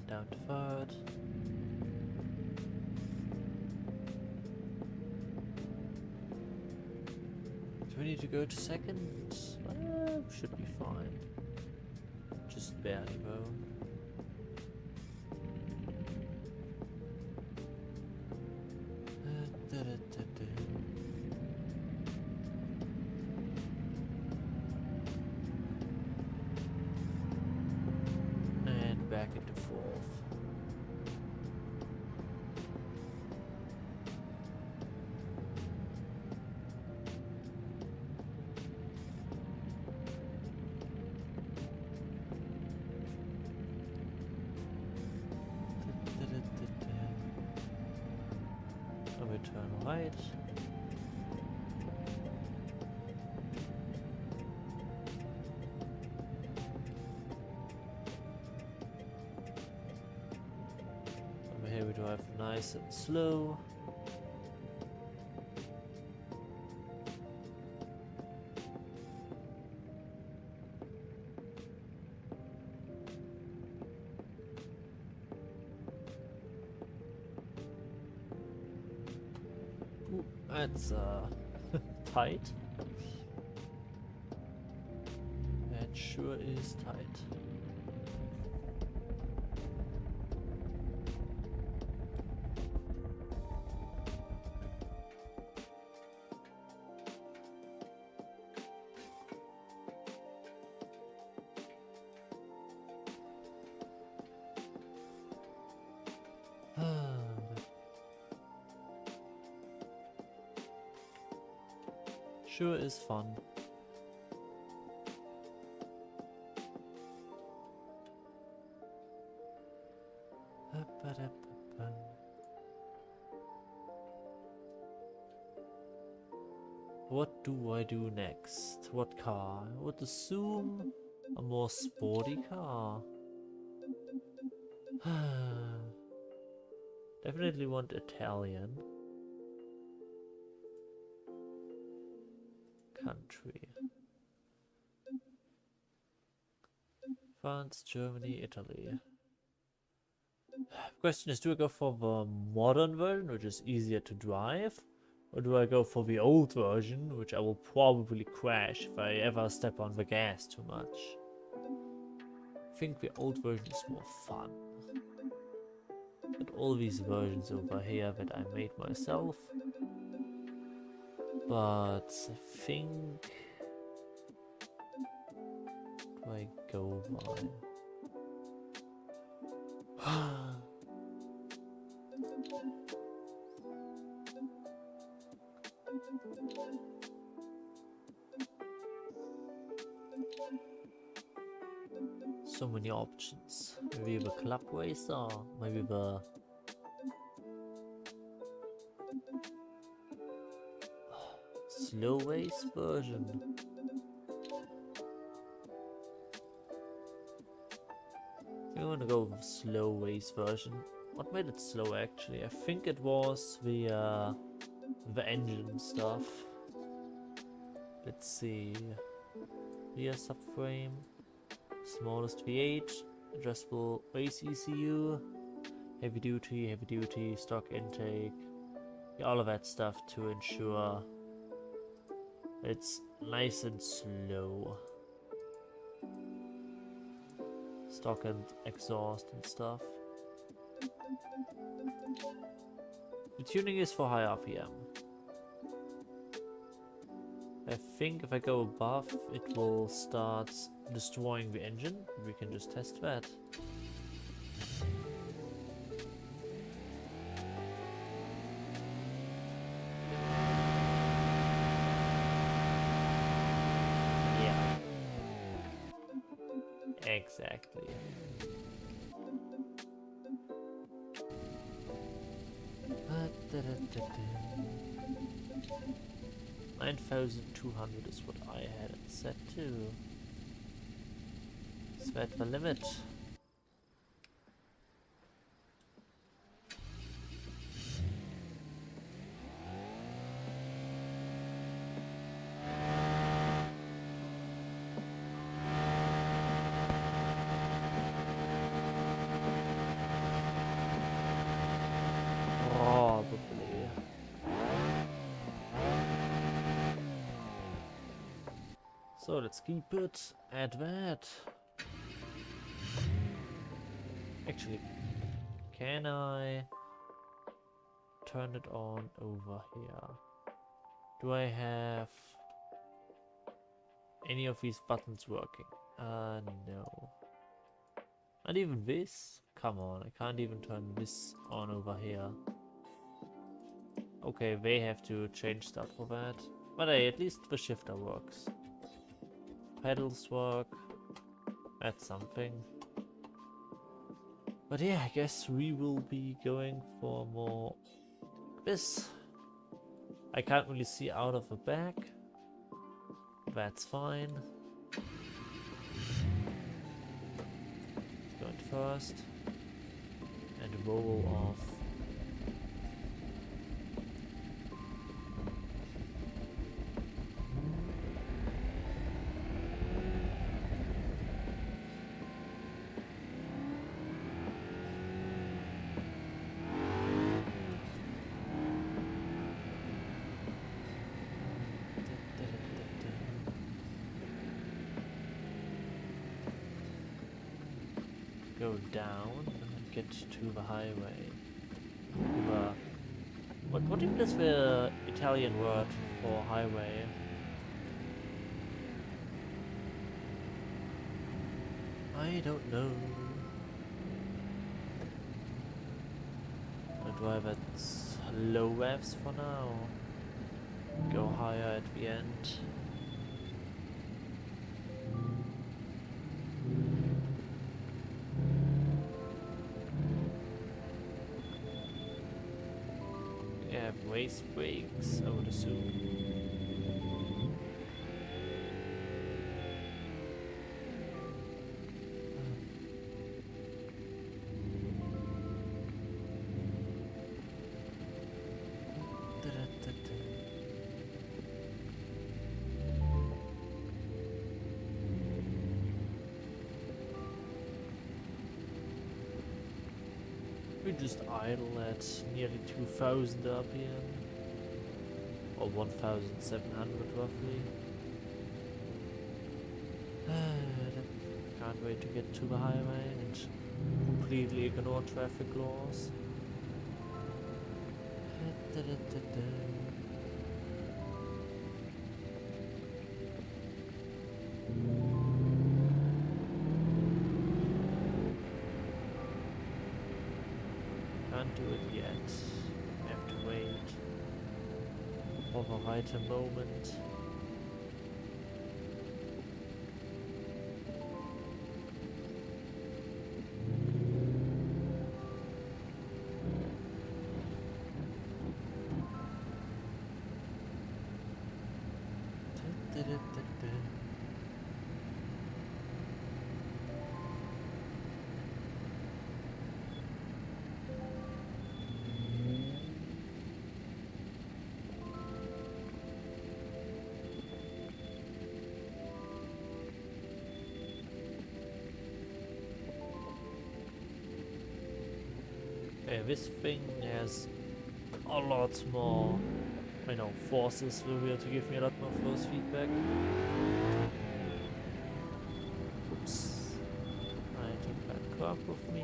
Down to third. Do we need to go to second? Should be fine. Just barely though. And back into fourth. And we turn right. Over here we drive nice and slow. Ooh, that's tight. That sure is tight. Sure is fun. What do I do next? What car? I would assume a more sporty car. Definitely want Italian. Country. France, Germany, Italy. Question is, do I go for the modern version, which is easier to drive? Or do I go for the old version, which I will probably crash if I ever step on the gas too much? I think the old version is more fun. And all these versions over here that I made myself. But I think... do I go by? So many options. Maybe the club racer, maybe the... slow race version. I'm gonna go with slow race version. What made it slow actually? I think it was the engine stuff. Let's see. Rear subframe, smallest V8, adjustable base ECU, heavy duty, stock intake, yeah, all of that stuff to ensure it's nice and slow. Stock and exhaust and stuff. The tuning is for high RPM. I think if I go above, it will start destroying the engine. We can just test that. Yeah. Exactly. $9,200 is what I had it set to. Is that the limit? Probably. So let's keep it at that. Actually, can I turn it on over here? Do I have any of these buttons working? No. Not even this? Come on, I can't even turn this on over here. Okay, they have to change stuff for that. But hey, at least the shifter works. Pedals work. That's something. But yeah, I guess we will be going for more this. I can't really see out of the back. That's fine. Going first. And roll off. Go down and get to the highway. What even is the Italian word for highway? I don't know. I'll drive at low revs for now. Go higher at the end. We have race brakes, I would assume. We just idle at nearly 2000 RPM, or 1700 roughly. Can't wait to get to the highway and completely ignore traffic laws. Can't do it yet. I have to wait for the right moment. Okay, this thing has a lot more, forces will be able to give me a lot more force feedback. Oops. I took that crop with me.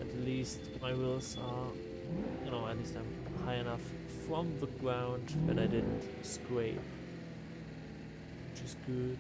At least my wheels are, at least I'm high enough from the ground that I didn't scrape, which is good.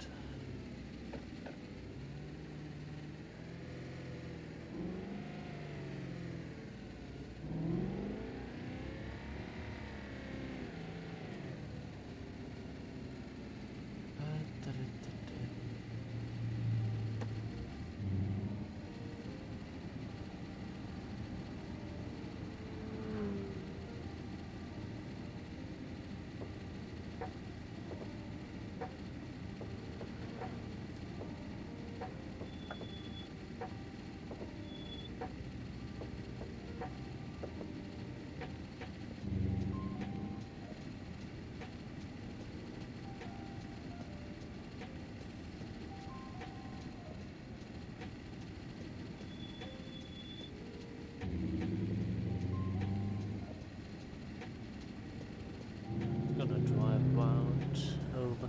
Gonna drive around over here.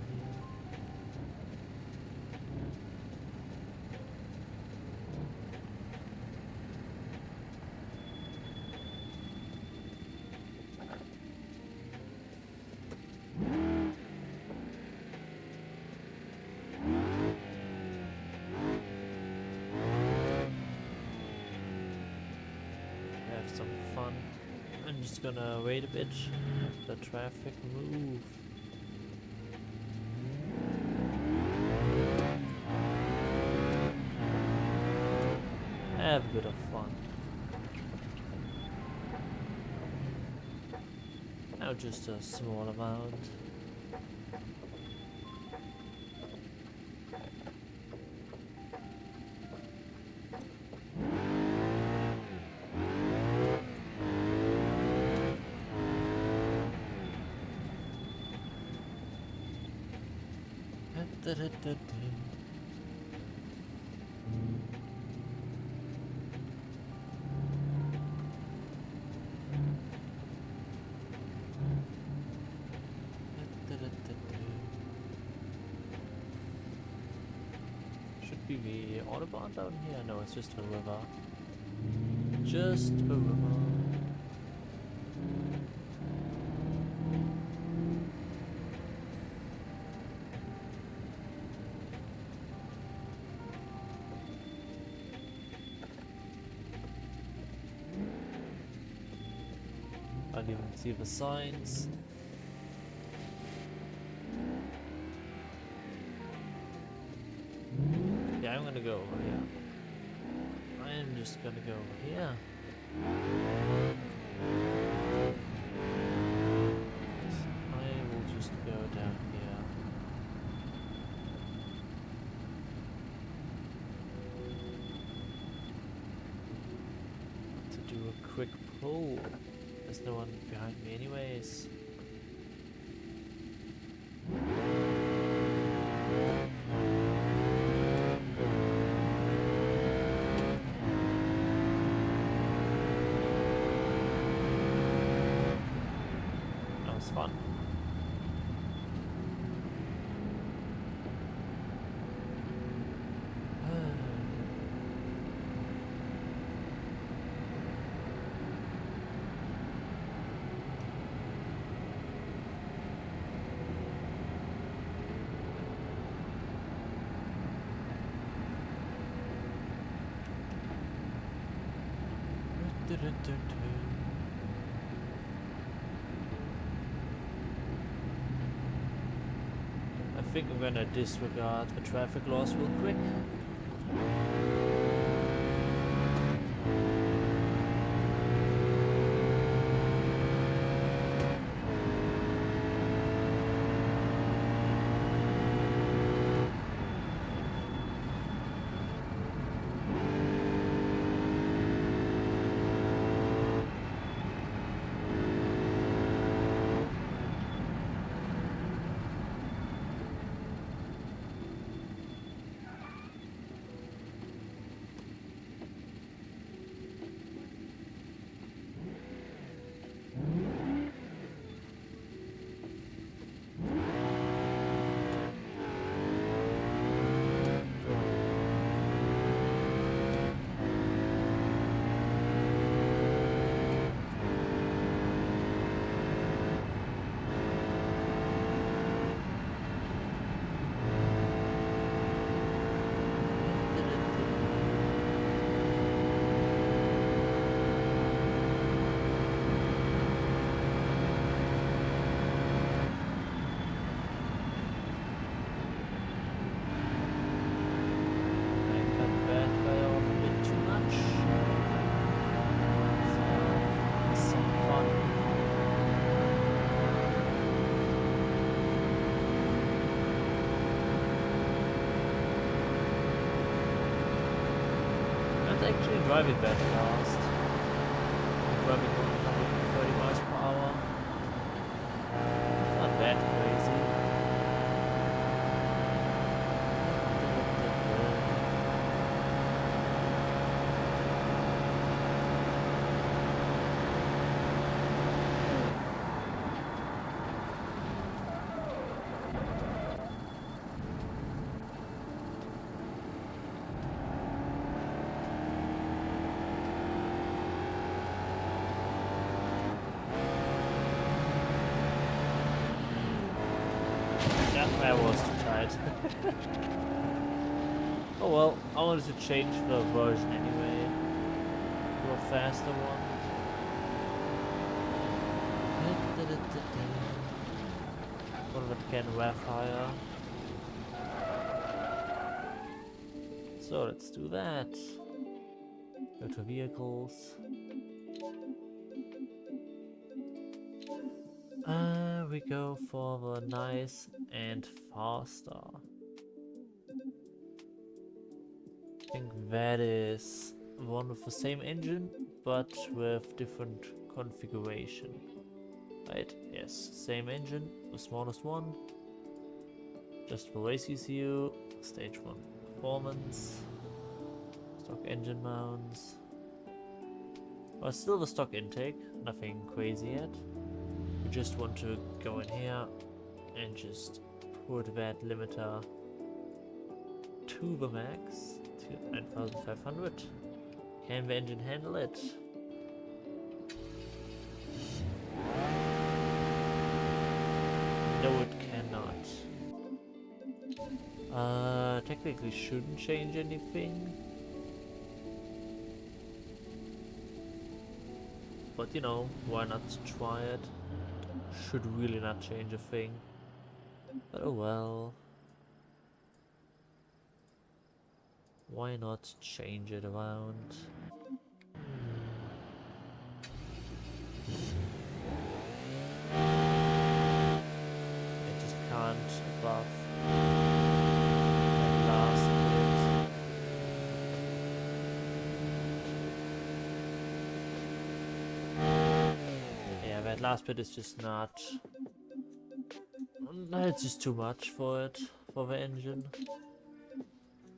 Have some fun. I'm just gonna wait a bit. Let the traffic move. Have a bit of fun. Now just a small amount. Should be the Autobahn down here? No, it's just a river. Just a river. I don't even see the signs. Yeah, I'm gonna go over here. I'm just gonna go over here. I will just go down here. To do a quick pull. There's no one behind me anyways. That was fun. I think I'm gonna disregard the traffic laws real quick. driving that fast. I'm driving 130 miles per hour. Not that crazy. That was too tight. Oh well, I wanted to change the version anyway to a faster one. One that can rev higher. So let's do that. Go to vehicles. We go for the nice and faster. I think that is one with the same engine, but with different configuration. Right, yes, same engine, the smallest one. Just for race ECU, stage 1 performance, stock engine mounts. Well, still the stock intake, nothing crazy yet. We just want to go in here and just put that limiter to the max, to 9500. Can the engine handle it? No, it cannot. Technically shouldn't change anything. But you know, why not try it? Should really not change a thing. But oh well. Why not change it around? I just can't buff that last bit. Yeah, that last bit is just not... It's just too much for it, for the engine.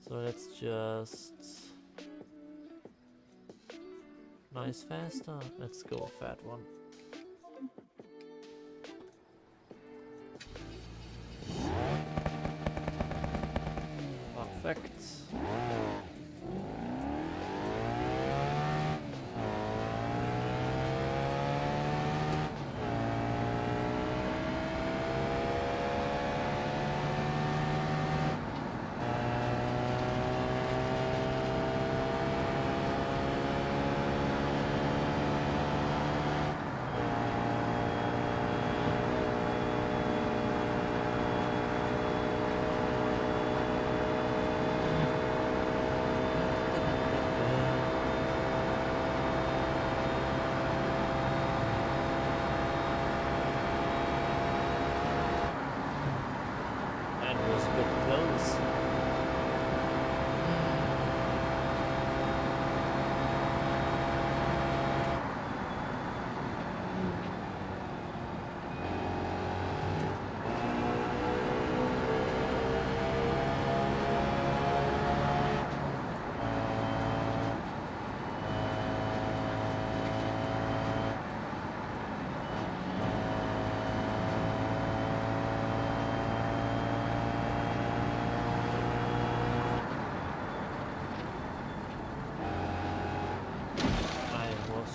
So let's just... Nice faster. Let's go with that one. Perfect.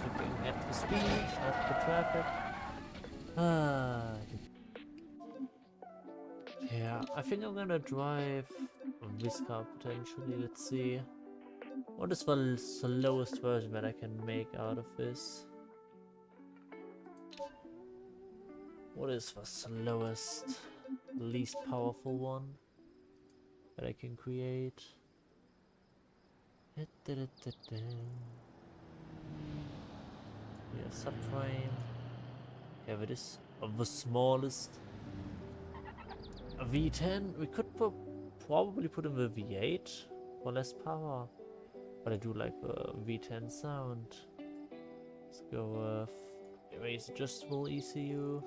Looking at the speed, at the traffic. Yeah, I think I'm gonna drive this car potentially. Let's see. What is the slowest version that I can make out of this? What is the slowest, least powerful one that I can create? Yeah, subframe. Yeah, that is of the smallest. A V10. We could probably put in the V8 for less power. But I do like the V10 sound. Let's go with raise adjustable ECU.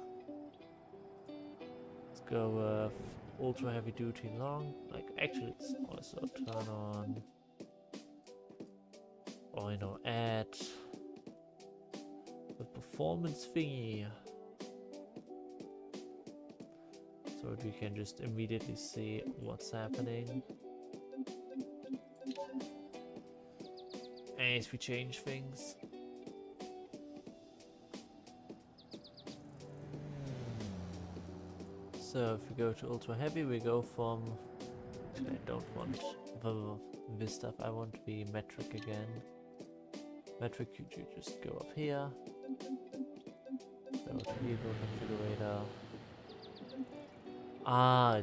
Let's go with ultra heavy duty long. Like actually, let's also turn on, or you know, add the performance thingy, so that we can just immediately see what's happening as we change things. So if we go to ultra heavy, we go from, actually I don't want this stuff, I want the metric again. Metric, you just go up here, go to vehicle configurator. Ah,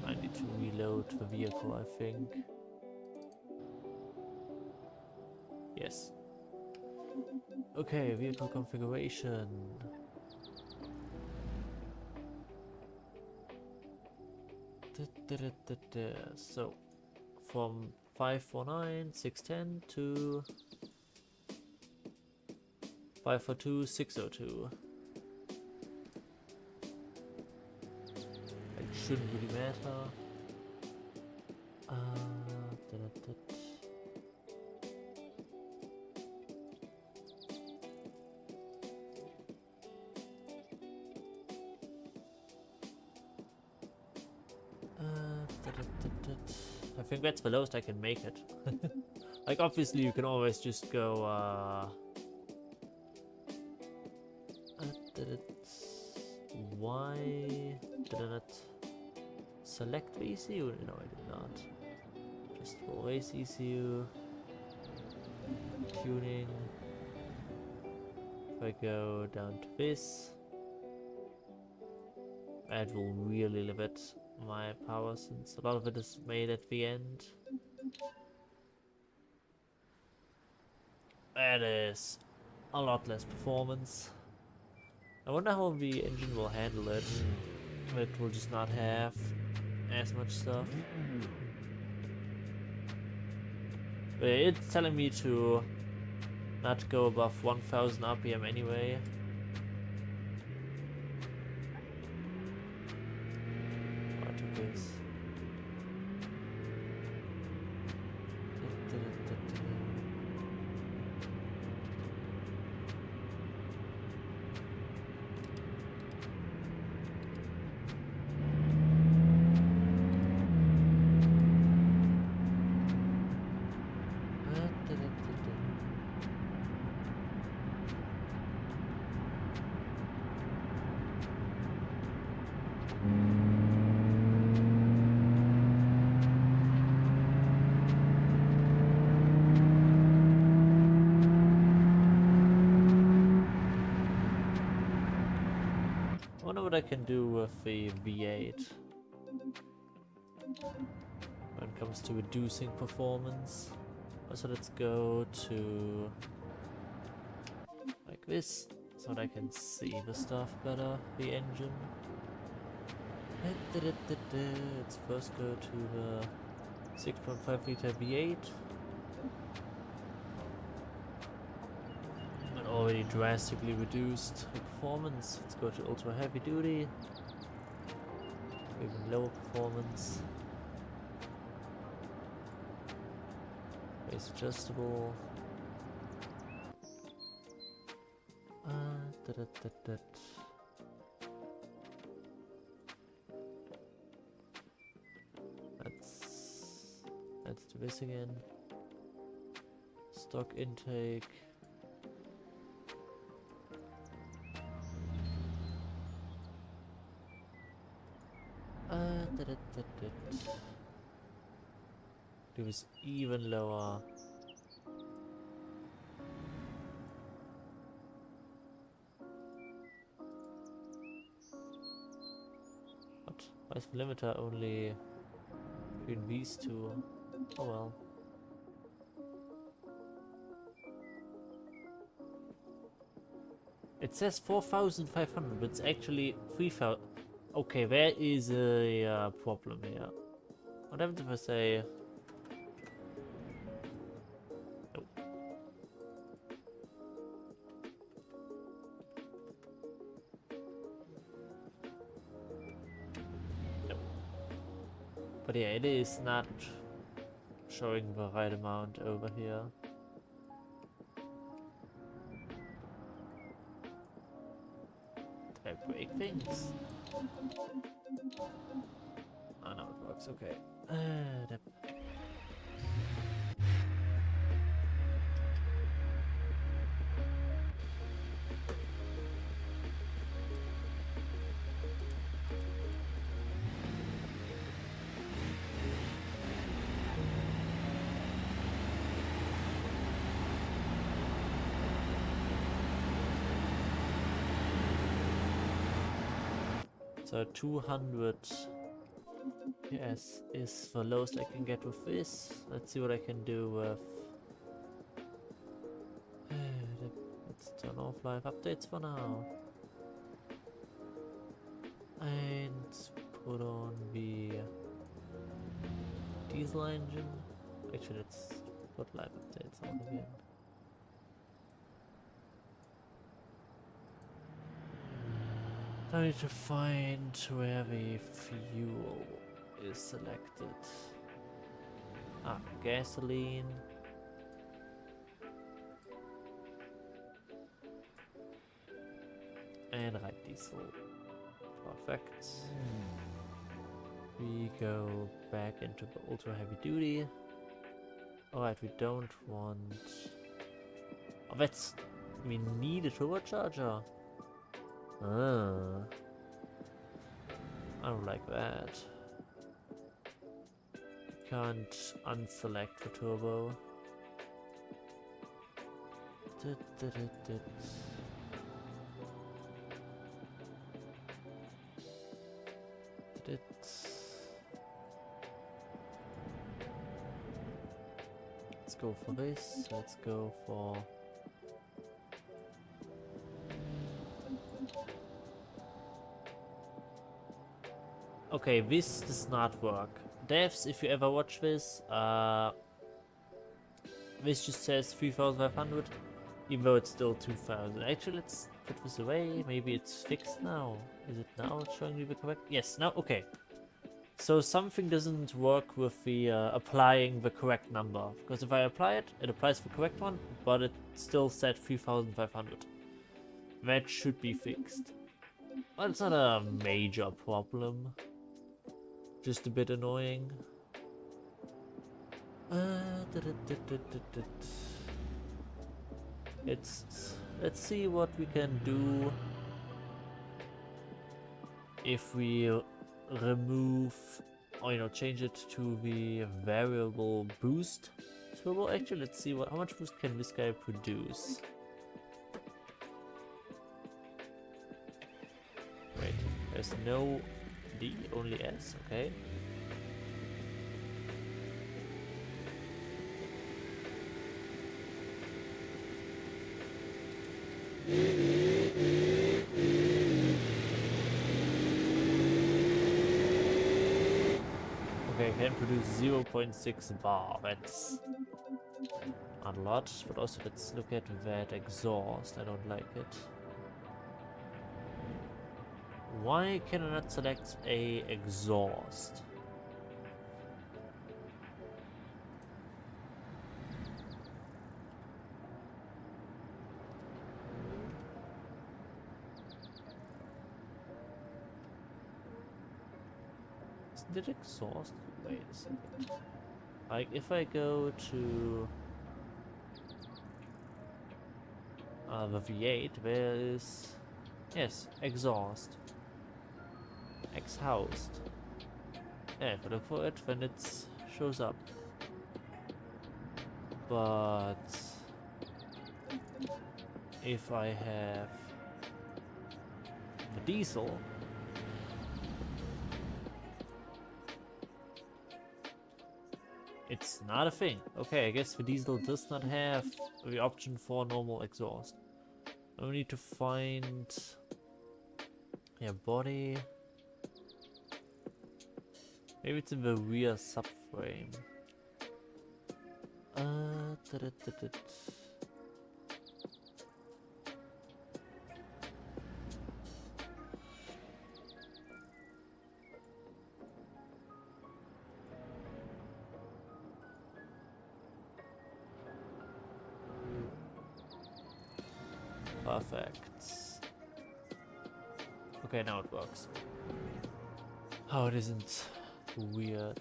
I need to reload the vehicle, I think. Yes. Okay, vehicle configuration. So, from 549, 610 to 542, 602. It shouldn't really matter. I think that's the lowest I can make it. Like obviously you can always just go why did I not select the ECU? No, I did not. Just always ECU tuning. If I go down to this, that will really limit my power since a lot of it is made at the end. That is a lot less performance. I wonder how the engine will handle it. It will just not have as much stuff. But it's telling me to not go above 1000 RPM anyway. What is this? I wonder what I can do with the V8 when it comes to reducing performance. So let's go to like this, so that I can see the stuff better, the engine. Let's first go to the 6.5 liter V8. And already drastically reduced the performance. Let's go to ultra heavy duty. Even lower performance. Base adjustable. Let's do this again. Stock intake. Do this even lower. What? Why is the limiter only between these two? Oh well. It says 4,500, but it's actually 3,000. Okay, there is a problem here. What happens if I say But yeah, it is not showing the right amount over here. Did I break things? Oh no, it works, okay. That So 200 PS is the lowest I can get with this. Let's see what I can do with... Let's turn off live updates for now. And put on the diesel engine. Actually, let's put live updates on again. I need to find where the fuel is selected. Ah, gasoline. And right diesel. Perfect. We go back into the ultra heavy duty. Alright, we don't want... Oh, that's... We need a turbocharger. Ah. I don't like that. Can't unselect the turbo. Let's go for this. Let's go for... Okay, this does not work. Devs, if you ever watch this, this just says 3500, even though it's still 2000. Actually, let's put this away. Maybe it's fixed now. Is it now showing me the correct? Yes, now, okay. So something doesn't work with the applying the correct number. Because if I apply it, it applies the correct one, but it still said 3500. That should be fixed. Well, it's not a major problem. Just a bit annoying. Let's see what we can do if we remove, or change it to the variable boost turbo. Actually, let's see how much boost can this guy produce. Wait, there's no D, only S. Okay. Okay, I can produce 0.6 bar. That's not a lot, but also let's look at that exhaust. I don't like it. Why can I not select a exhaust? Isn't it exhaust? Wait a second. Like if I go to the V8, there is, yes, exhaust. Exhaust. Yeah, if I look for it, then it shows up. But if I have the diesel, it's not a thing. Okay, I guess the diesel does not have the option for normal exhaust. I need to find, yeah, body. Maybe it's in the rear subframe. Perfect. Okay, now it works. Oh, it isn't weird.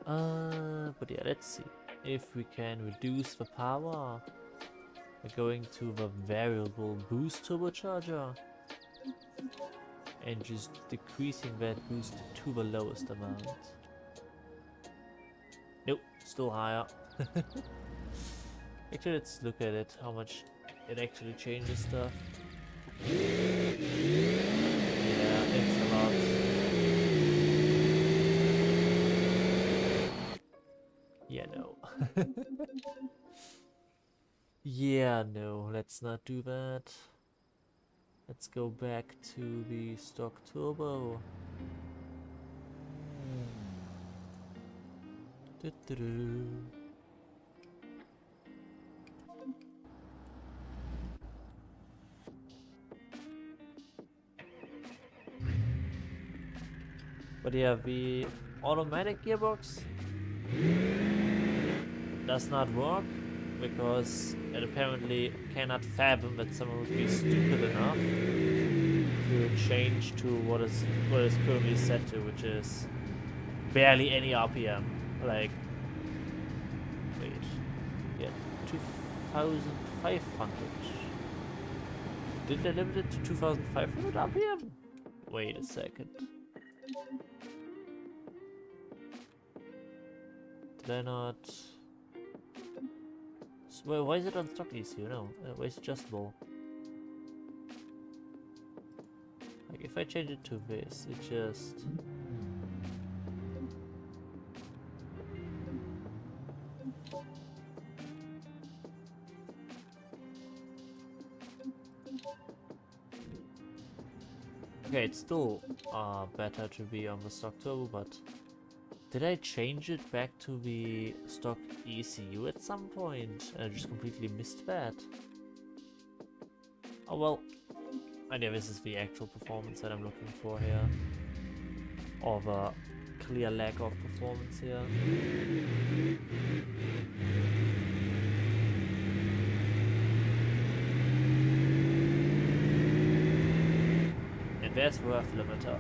But yeah, let's see if we can reduce the power by going to the variable boost turbocharger and just decreasing that boost to the lowest amount. Nope, still higher. Actually, let's look at it, how much it actually changes stuff. Yeah, it's a lot. Yeah, no. Yeah, no, let's not do that. Let's go back to the stock turbo. Doo-doo-doo. But yeah, the automatic gearbox does not work because it apparently cannot fathom that someone would be stupid enough to change to what is currently set to, which is barely any RPM. Like, wait, yeah, 2,500. Did they limit it to 2,500 RPM? Wait a second. Did I not? So, why is it on stock ECU? No, why is it adjustable? Like, if I change it to this, it just. Okay, it's still better to be on the stock turbo, but did I change it back to the stock ECU at some point? And I just completely missed that. Oh well. And yeah, this is the actual performance that I'm looking for here. Or the clear lack of performance here. And there's worth limiter.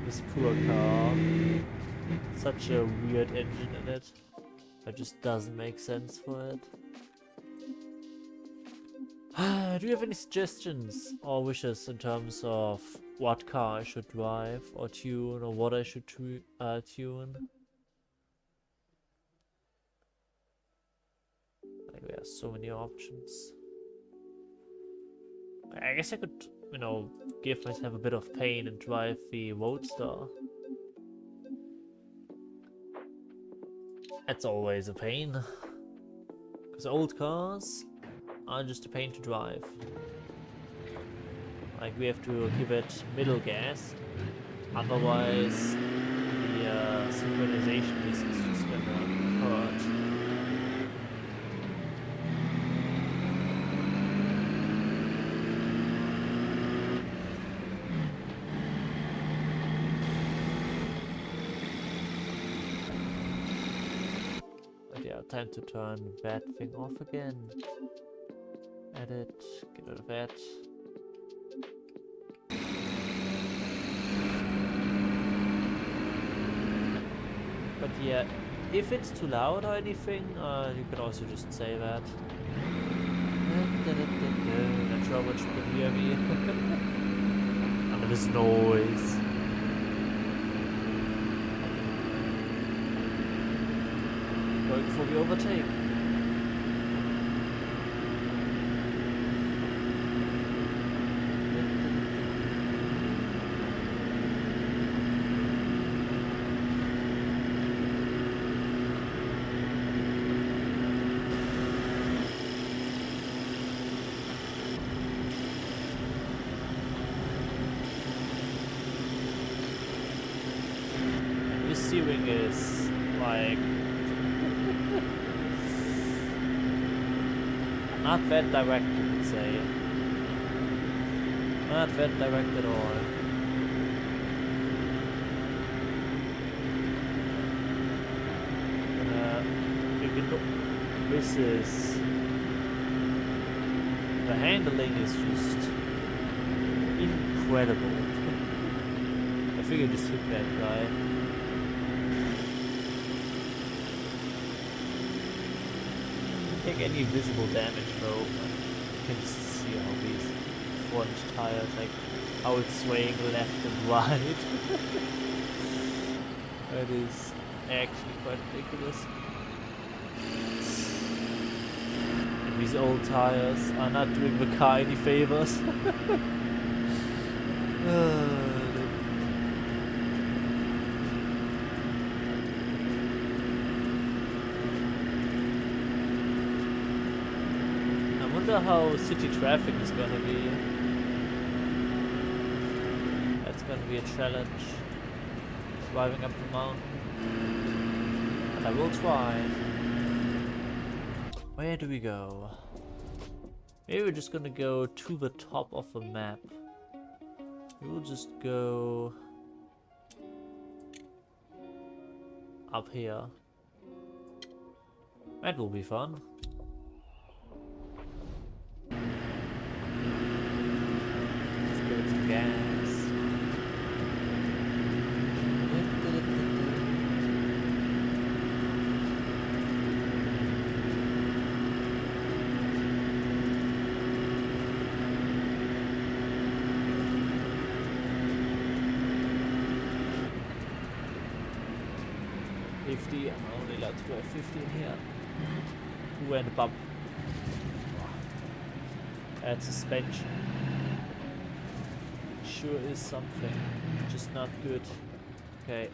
This poor car. Such a weird engine in it. That just doesn't make sense for it. Do you have any suggestions or wishes in terms of what car I should drive or tune, or what I should tune? Like, there are so many options. I guess I could, you know, give myself a bit of pain and drive the Roadster. That's always a pain. Because old cars are just a pain to drive. Like, we have to give it middle gas, otherwise the synchronization is just gonna hurt. But yeah, time to turn that thing off again. Edit, get rid of that. But yeah, if it's too loud or anything, you can also just say that. Not sure what you can hear me. Under this noise. Going for the overtake. The steering is like not that direct, you could say. Not that direct at all. This is... The handling is just incredible. I figured just hit that guy. Take any visible damage though. You can just see how these front tires, like how it's swaying left and right. That is actually quite ridiculous. And these old tires are not doing the car any favors. I wonder how city traffic is gonna be. That's gonna be a challenge. Driving up the mountain. But I will try. Where do we go? Maybe we're just gonna go to the top of the map. We will just go up here. That will be fun. Let's give it some gas. 50, I'm only allowed to drive 50 in here. Ooh, and a bump. Add suspension. Sure is something, just not good. Okay,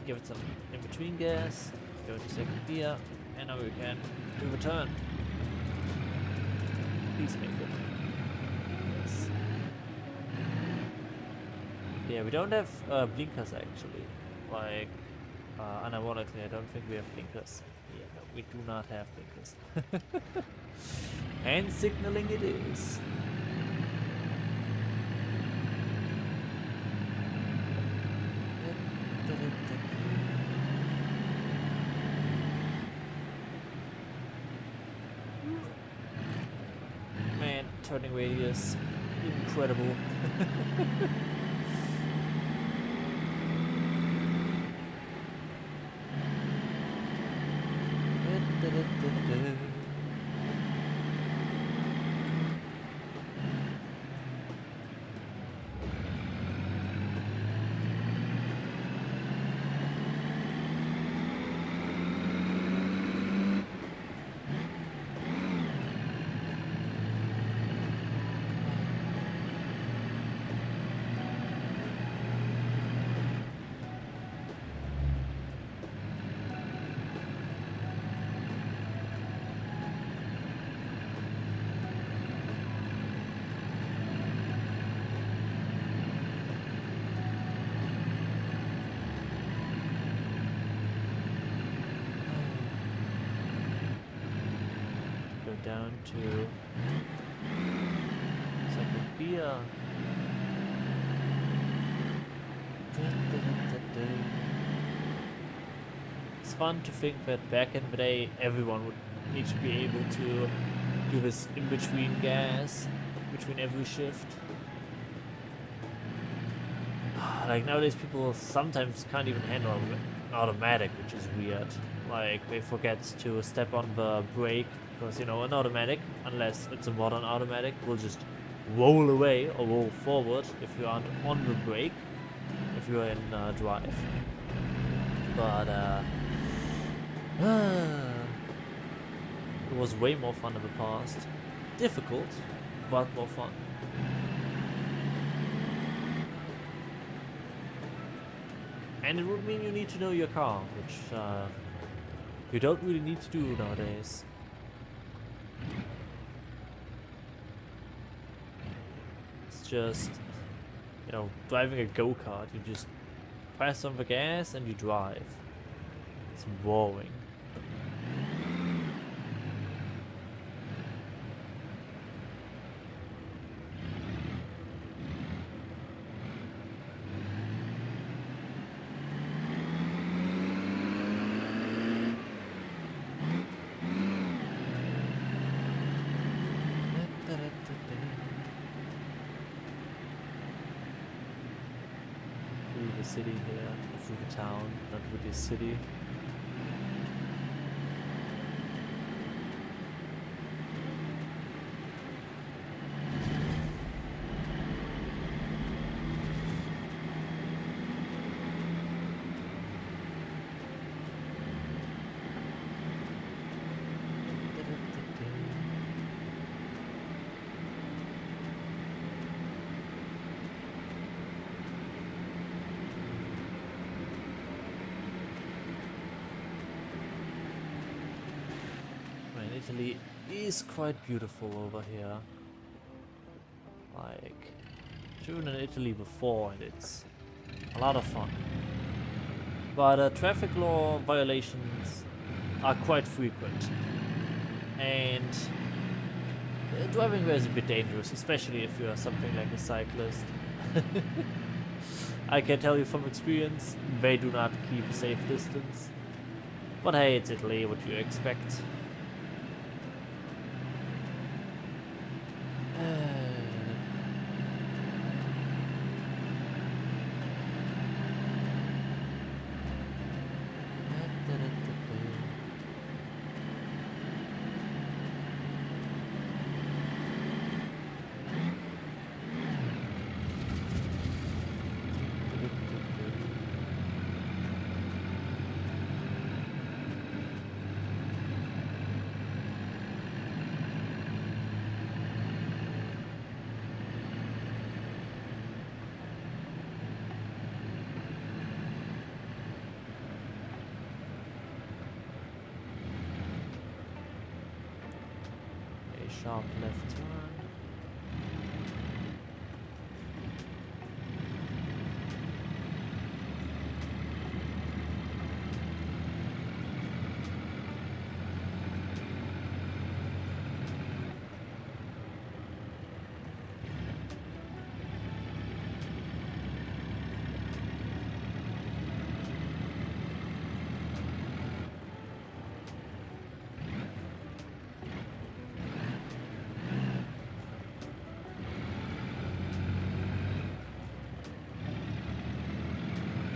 give it some in-between gas, go into second gear, and now we can do the turn. Please make it. Yes. Yeah, we don't have blinkers actually. Like, unironically, I don't think we have blinkers. Yeah, no, we do not have blinkers. Hand signaling it is. Man, turning radius, incredible. Down to second gear. It's fun to think that back in the day everyone would need to be able to do this in between gas, between every shift. Like nowadays people sometimes can't even handle an automatic, which is weird. Like they forget to step on the brake. Because, you know, an automatic, unless it's a modern automatic, will just roll away or roll forward if you aren't on the brake, if you're in drive. But, it was way more fun in the past. Difficult, but more fun. And it would mean you need to know your car, which you don't really need to do nowadays. Just, you know, driving a go-kart, you just press on the gas and you drive. It's boring. city here, through the town, not really a city. Italy is quite beautiful over here. Like, I've driven in Italy before and it's a lot of fun. But traffic law violations are quite frequent. And driving there is a bit dangerous, especially if you are something like a cyclist. I can tell you from experience, they do not keep a safe distance. But hey, it's Italy, what do you expect? Sharp left turn.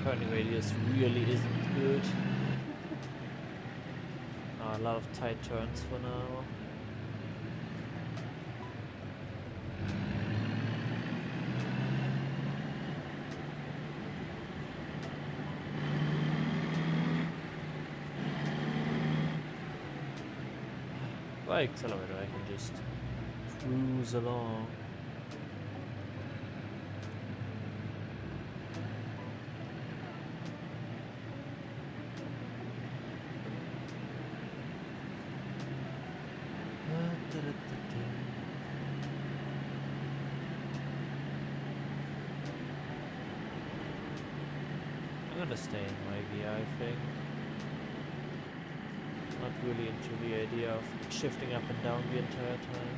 Turning radius really isn't good. A lot of tight turns for now. By accelerator I can just cruise along. I'm gonna stay in my gear, I think. Not really into the idea of shifting up and down the entire time.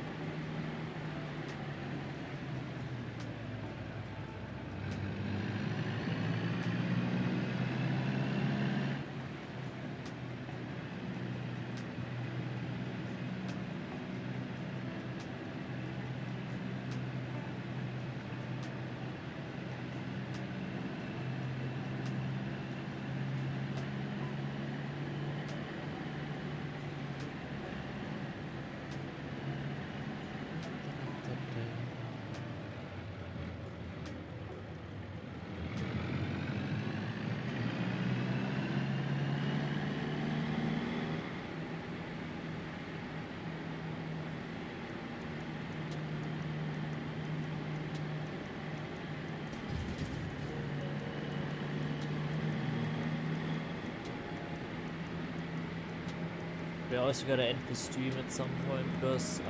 We also gotta end the stream at some point because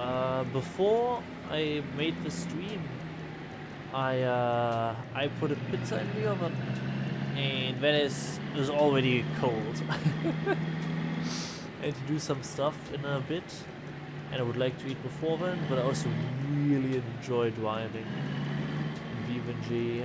before I made the stream, I put a pizza in the oven, and then it was already cold. I need to do some stuff in a bit, and I would like to eat before then. But I also really enjoy driving in BeamNG.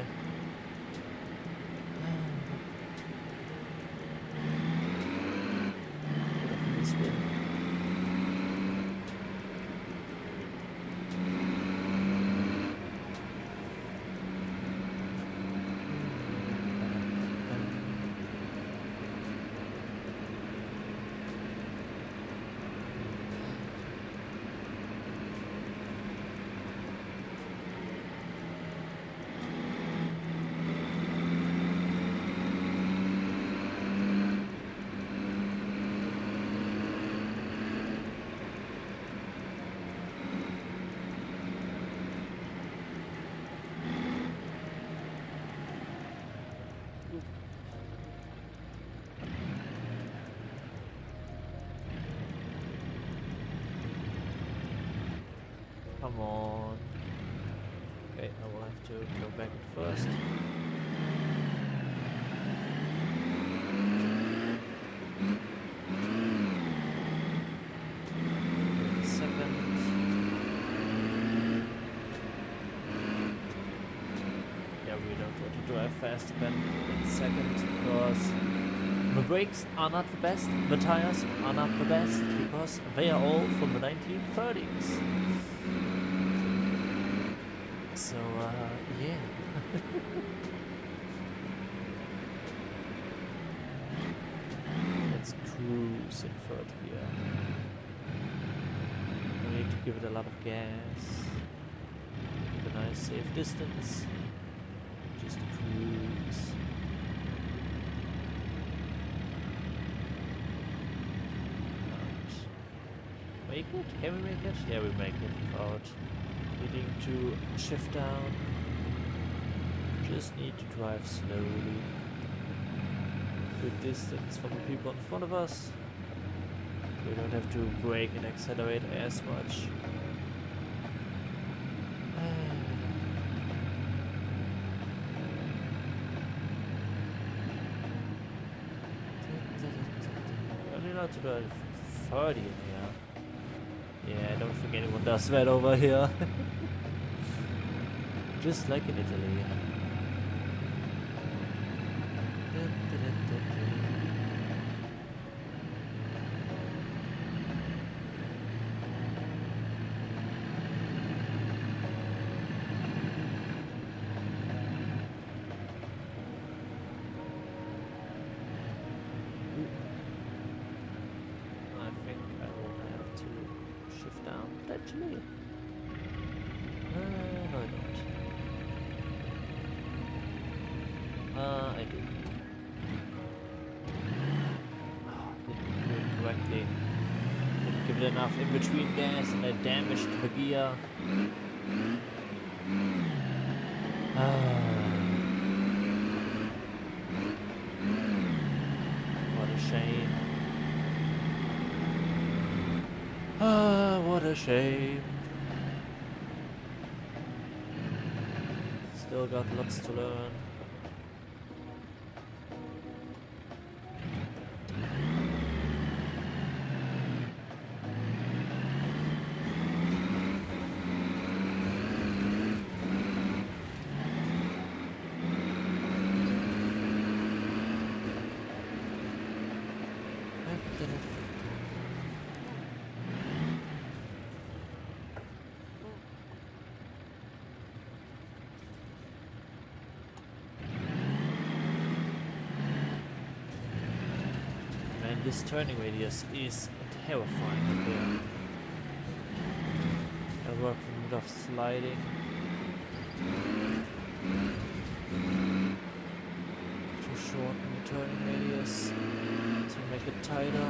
Come on. Okay, I will have to go back at first. Wait a second. Yeah, we don't want to drive fast again in seconds because the brakes are not the best, the tires are not the best because they are all from the 1930s. So, yeah. Let's cruise in third here. We need to give it a lot of gas. Keep a nice safe distance. Just cruise. Make it? Can we make it? Yeah, we make it without needing to shift down. Just need to drive slowly. Good distance from the people in front of us. We don't have to brake and accelerate as much. Only allowed to drive 30 in here. Yeah, I don't think anyone does that over here. Just like in Italy. I think I will have to shift down potentially. No, I don't. I do. Oh, didn't do it correctly. Didn't give it enough in between gas and I damaged the gear. What a shame. What a shame. Still got lots to learn. Man, this turning radius is terrifying up here. I work with a bit of sliding. To shorten the turning radius, to make it tighter.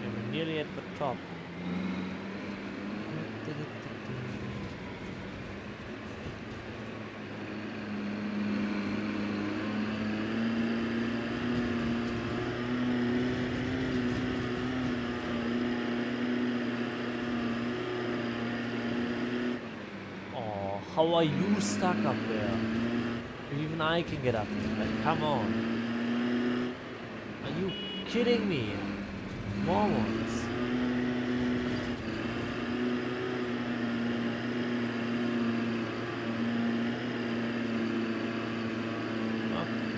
And we're nearly at the top. Oh, how are you stuck up there? Even I can get up there. Like, come on. Are you kidding me? Morons.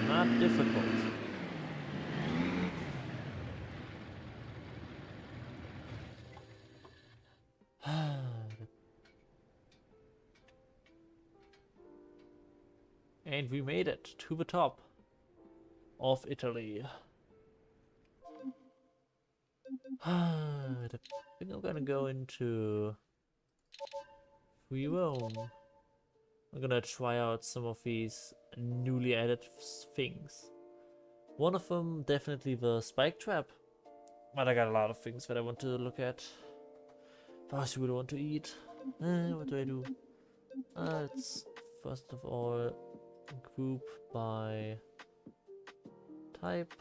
Not difficult. And we made it to the top of Italy. I think I'm gonna go into free roam. I'm gonna try out some of these newly added things. One of them definitely the spike trap. But I got a lot of things that I want to look at. First, we want to eat. What do I do? Let's first of all group by type.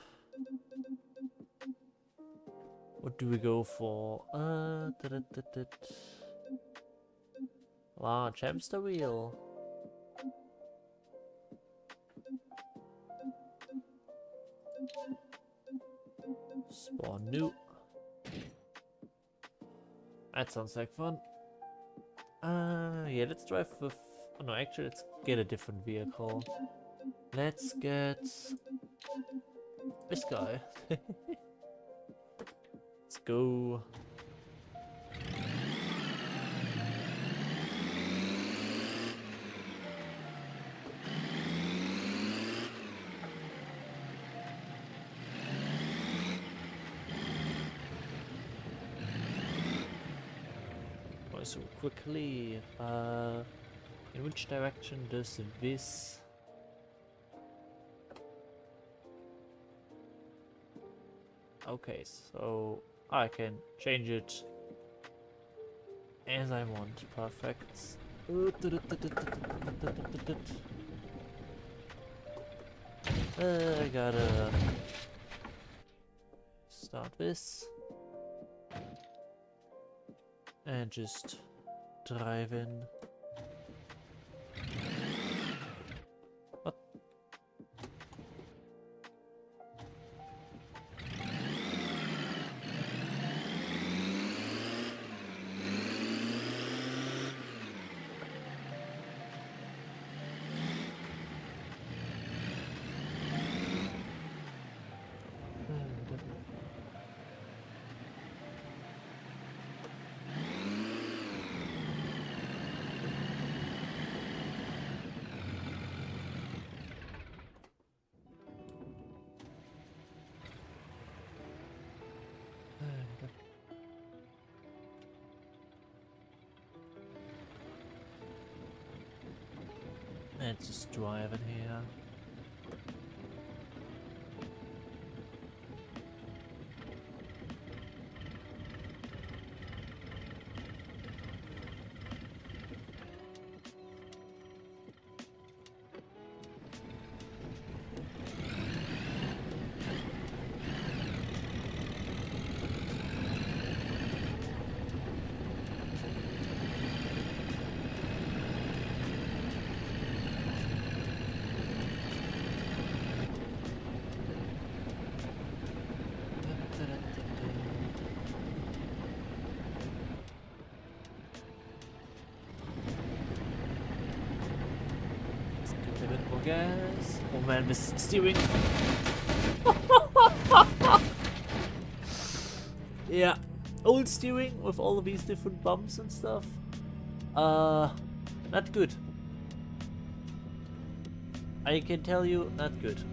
What do we go for? Large hamster wheel. Spawn new. That sounds like fun. Yeah, let's drive with... Oh no, actually, let's get a different vehicle. Let's get... this guy. Let's go. So quickly, in which direction does this? Okay, so I can change it as I want. Perfect. I gotta start this. And just drive in. What? Let's just drive in here. A bit more gas. Oh man, this steering. Yeah, old steering with all of these different bumps and stuff. Not good. I can tell you, not good.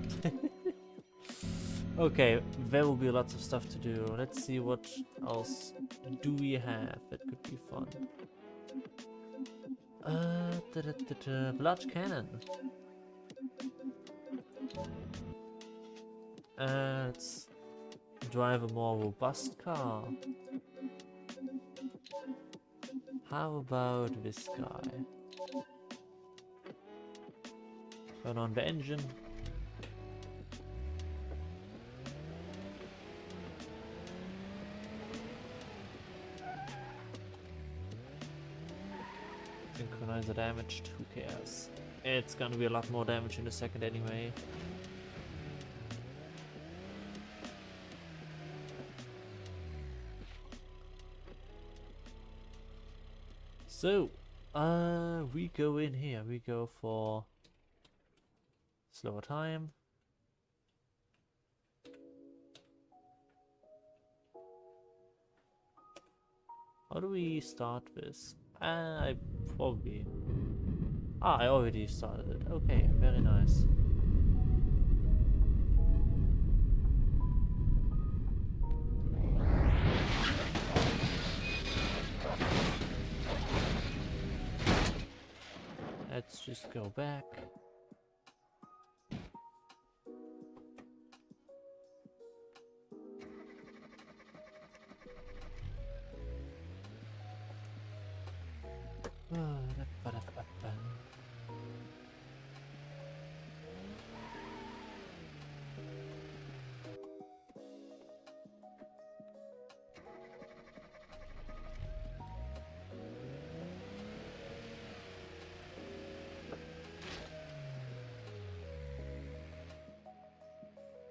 Okay, there will be lots of stuff to do. Let's see what else do we have that could be fun. Large cannon. Let's drive a more robust car. How about this guy? Turn on the engine. Synchronize the damage, who cares? It's gonna be a lot more damage in a second anyway. So, we go in here, we go for slower time. How do we start this? I probably... I already started it. Okay, very nice. Let's just go back.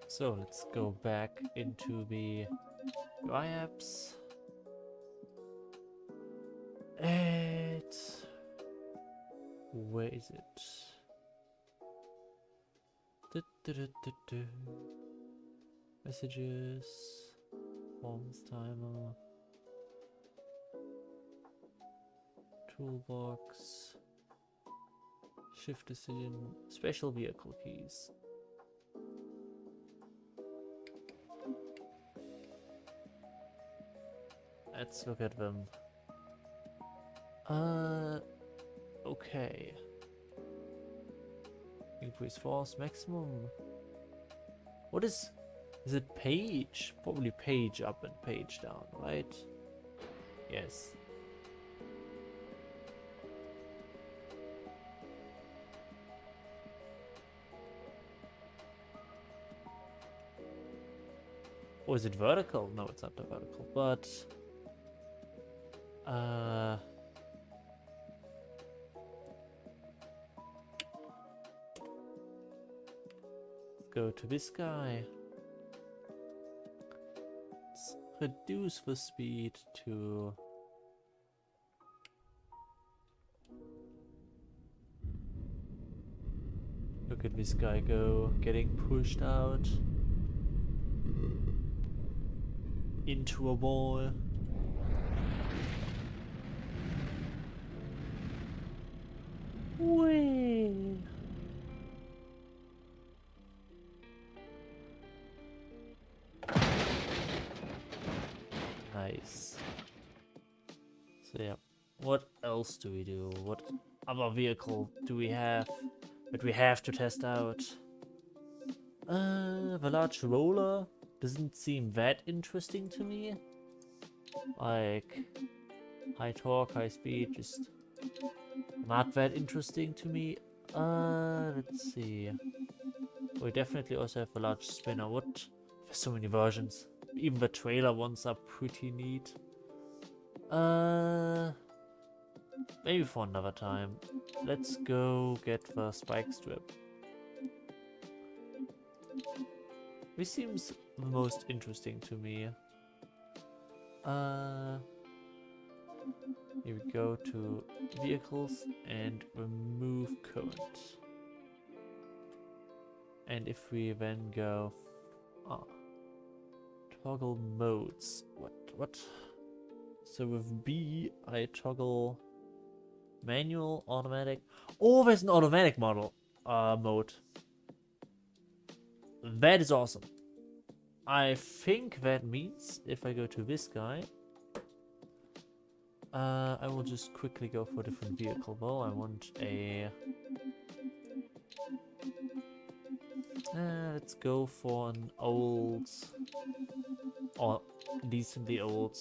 So let's go back into the UI apps. And where is it? Messages, forms timer, toolbox, shift decision, special vehicle keys. Let's look at them. Okay. Increase force maximum. What is it page? Probably page up and page down, right? Yes. Or is it vertical? No, it's not the vertical, but let's go to this guy. Let's reduce the speed to look at this guy go, getting pushed out into a wall. Whee! Nice. So yeah, what else do we do? What other vehicle do we have that we have to test out? The large roller doesn't seem that interesting to me. Like, high torque, high speed, just not that interesting to me. Let's see. We definitely also have a large spinner. What? There's so many versions. Even the trailer ones are pretty neat. Maybe for another time. Let's go get the spike strip. This seems the most interesting to me. Here we go to vehicles and remove current. And if we then go toggle modes. What? So with B I toggle manual, automatic. Oh, there's an automatic model mode. That is awesome. I think that means if I go to this guy, I will just quickly go for a different vehicle though. I want a... let's go for an old, or decently old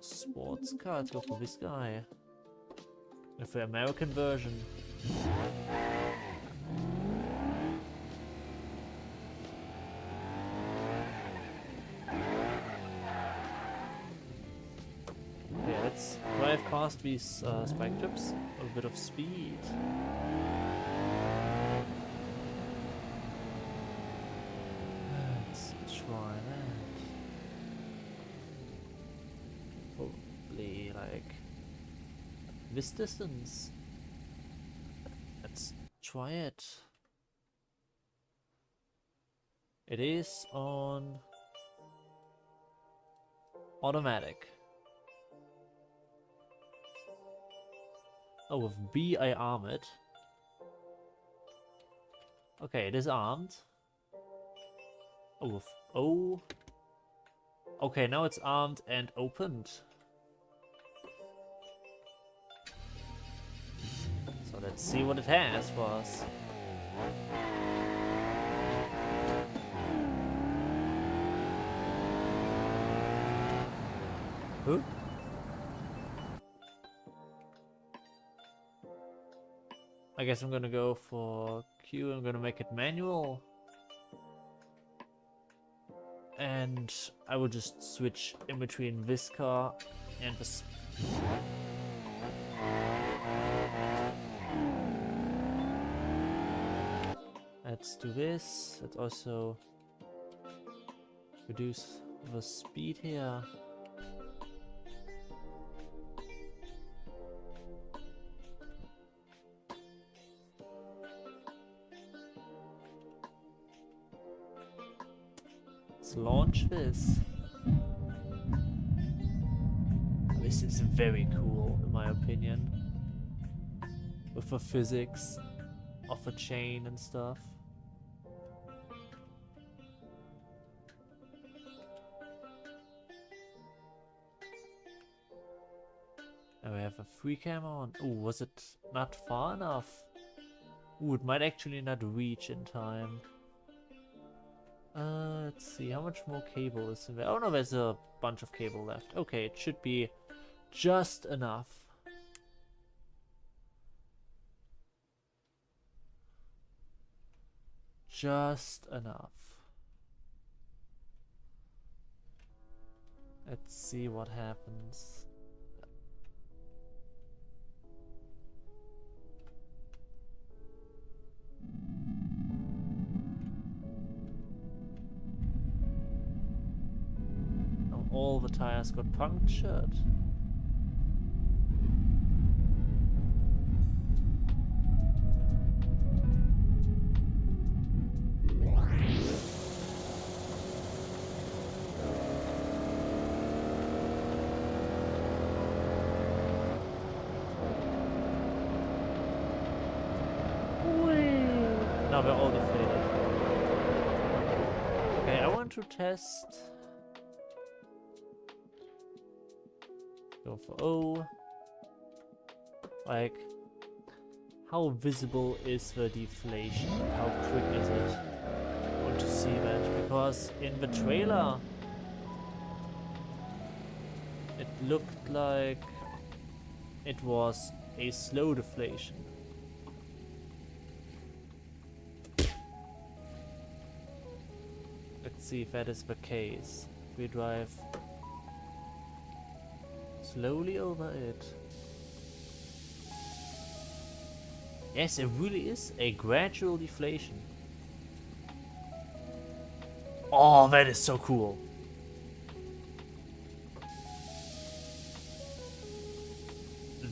sports car. Let's go for this guy. With the American version. Okay, let's drive past these spike trips. A bit of speed. Let's try that. Probably like this distance. Let's try it. It is on automatic. Oh, with B I arm it. Okay, it is armed. Oh, with O. Okay, now it's armed and opened. So let's see what it has for us. Huh? I guess I'm gonna go for Q. I'm gonna make it manual. And I will just switch in between this car and this. Let's do this. Let's also reduce the speed here. Let's launch this. This is very cool, in my opinion. With the physics of a chain and stuff. And we have a free camera on. Oh, was it not far enough? Ooh, it might actually not reach in time. Let's see, how much more cable is in there? Oh no, there's a bunch of cable left. Okay, it should be just enough. Just enough. Let's see what happens. Now all the tires got punctured. Now we're all deflated. Okay, I want to test. Go for O. Like, how visible is the deflation? How quick is it? I want to see that because in the trailer it looked like it was a slow deflation. Let's see if that is the case. If we drive slowly over it. Yes, it really is a gradual deflation. Oh, that is so cool.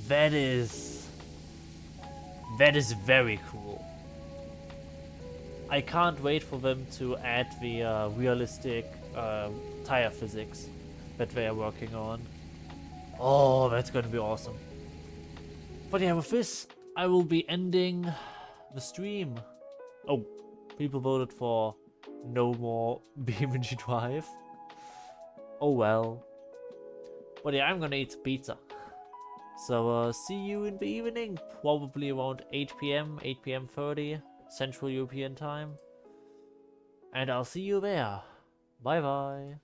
That is very cool. I can't wait for them to add the realistic tire physics that they are working on. Oh, that's gonna be awesome. But yeah, with this, I will be ending the stream. Oh, people voted for no more BeamNG Drive. Oh well. But yeah, I'm gonna eat pizza. So see you in the evening, probably around 8 p.m., 8 p.m. 30 Central European time. And I'll see you there. Bye bye.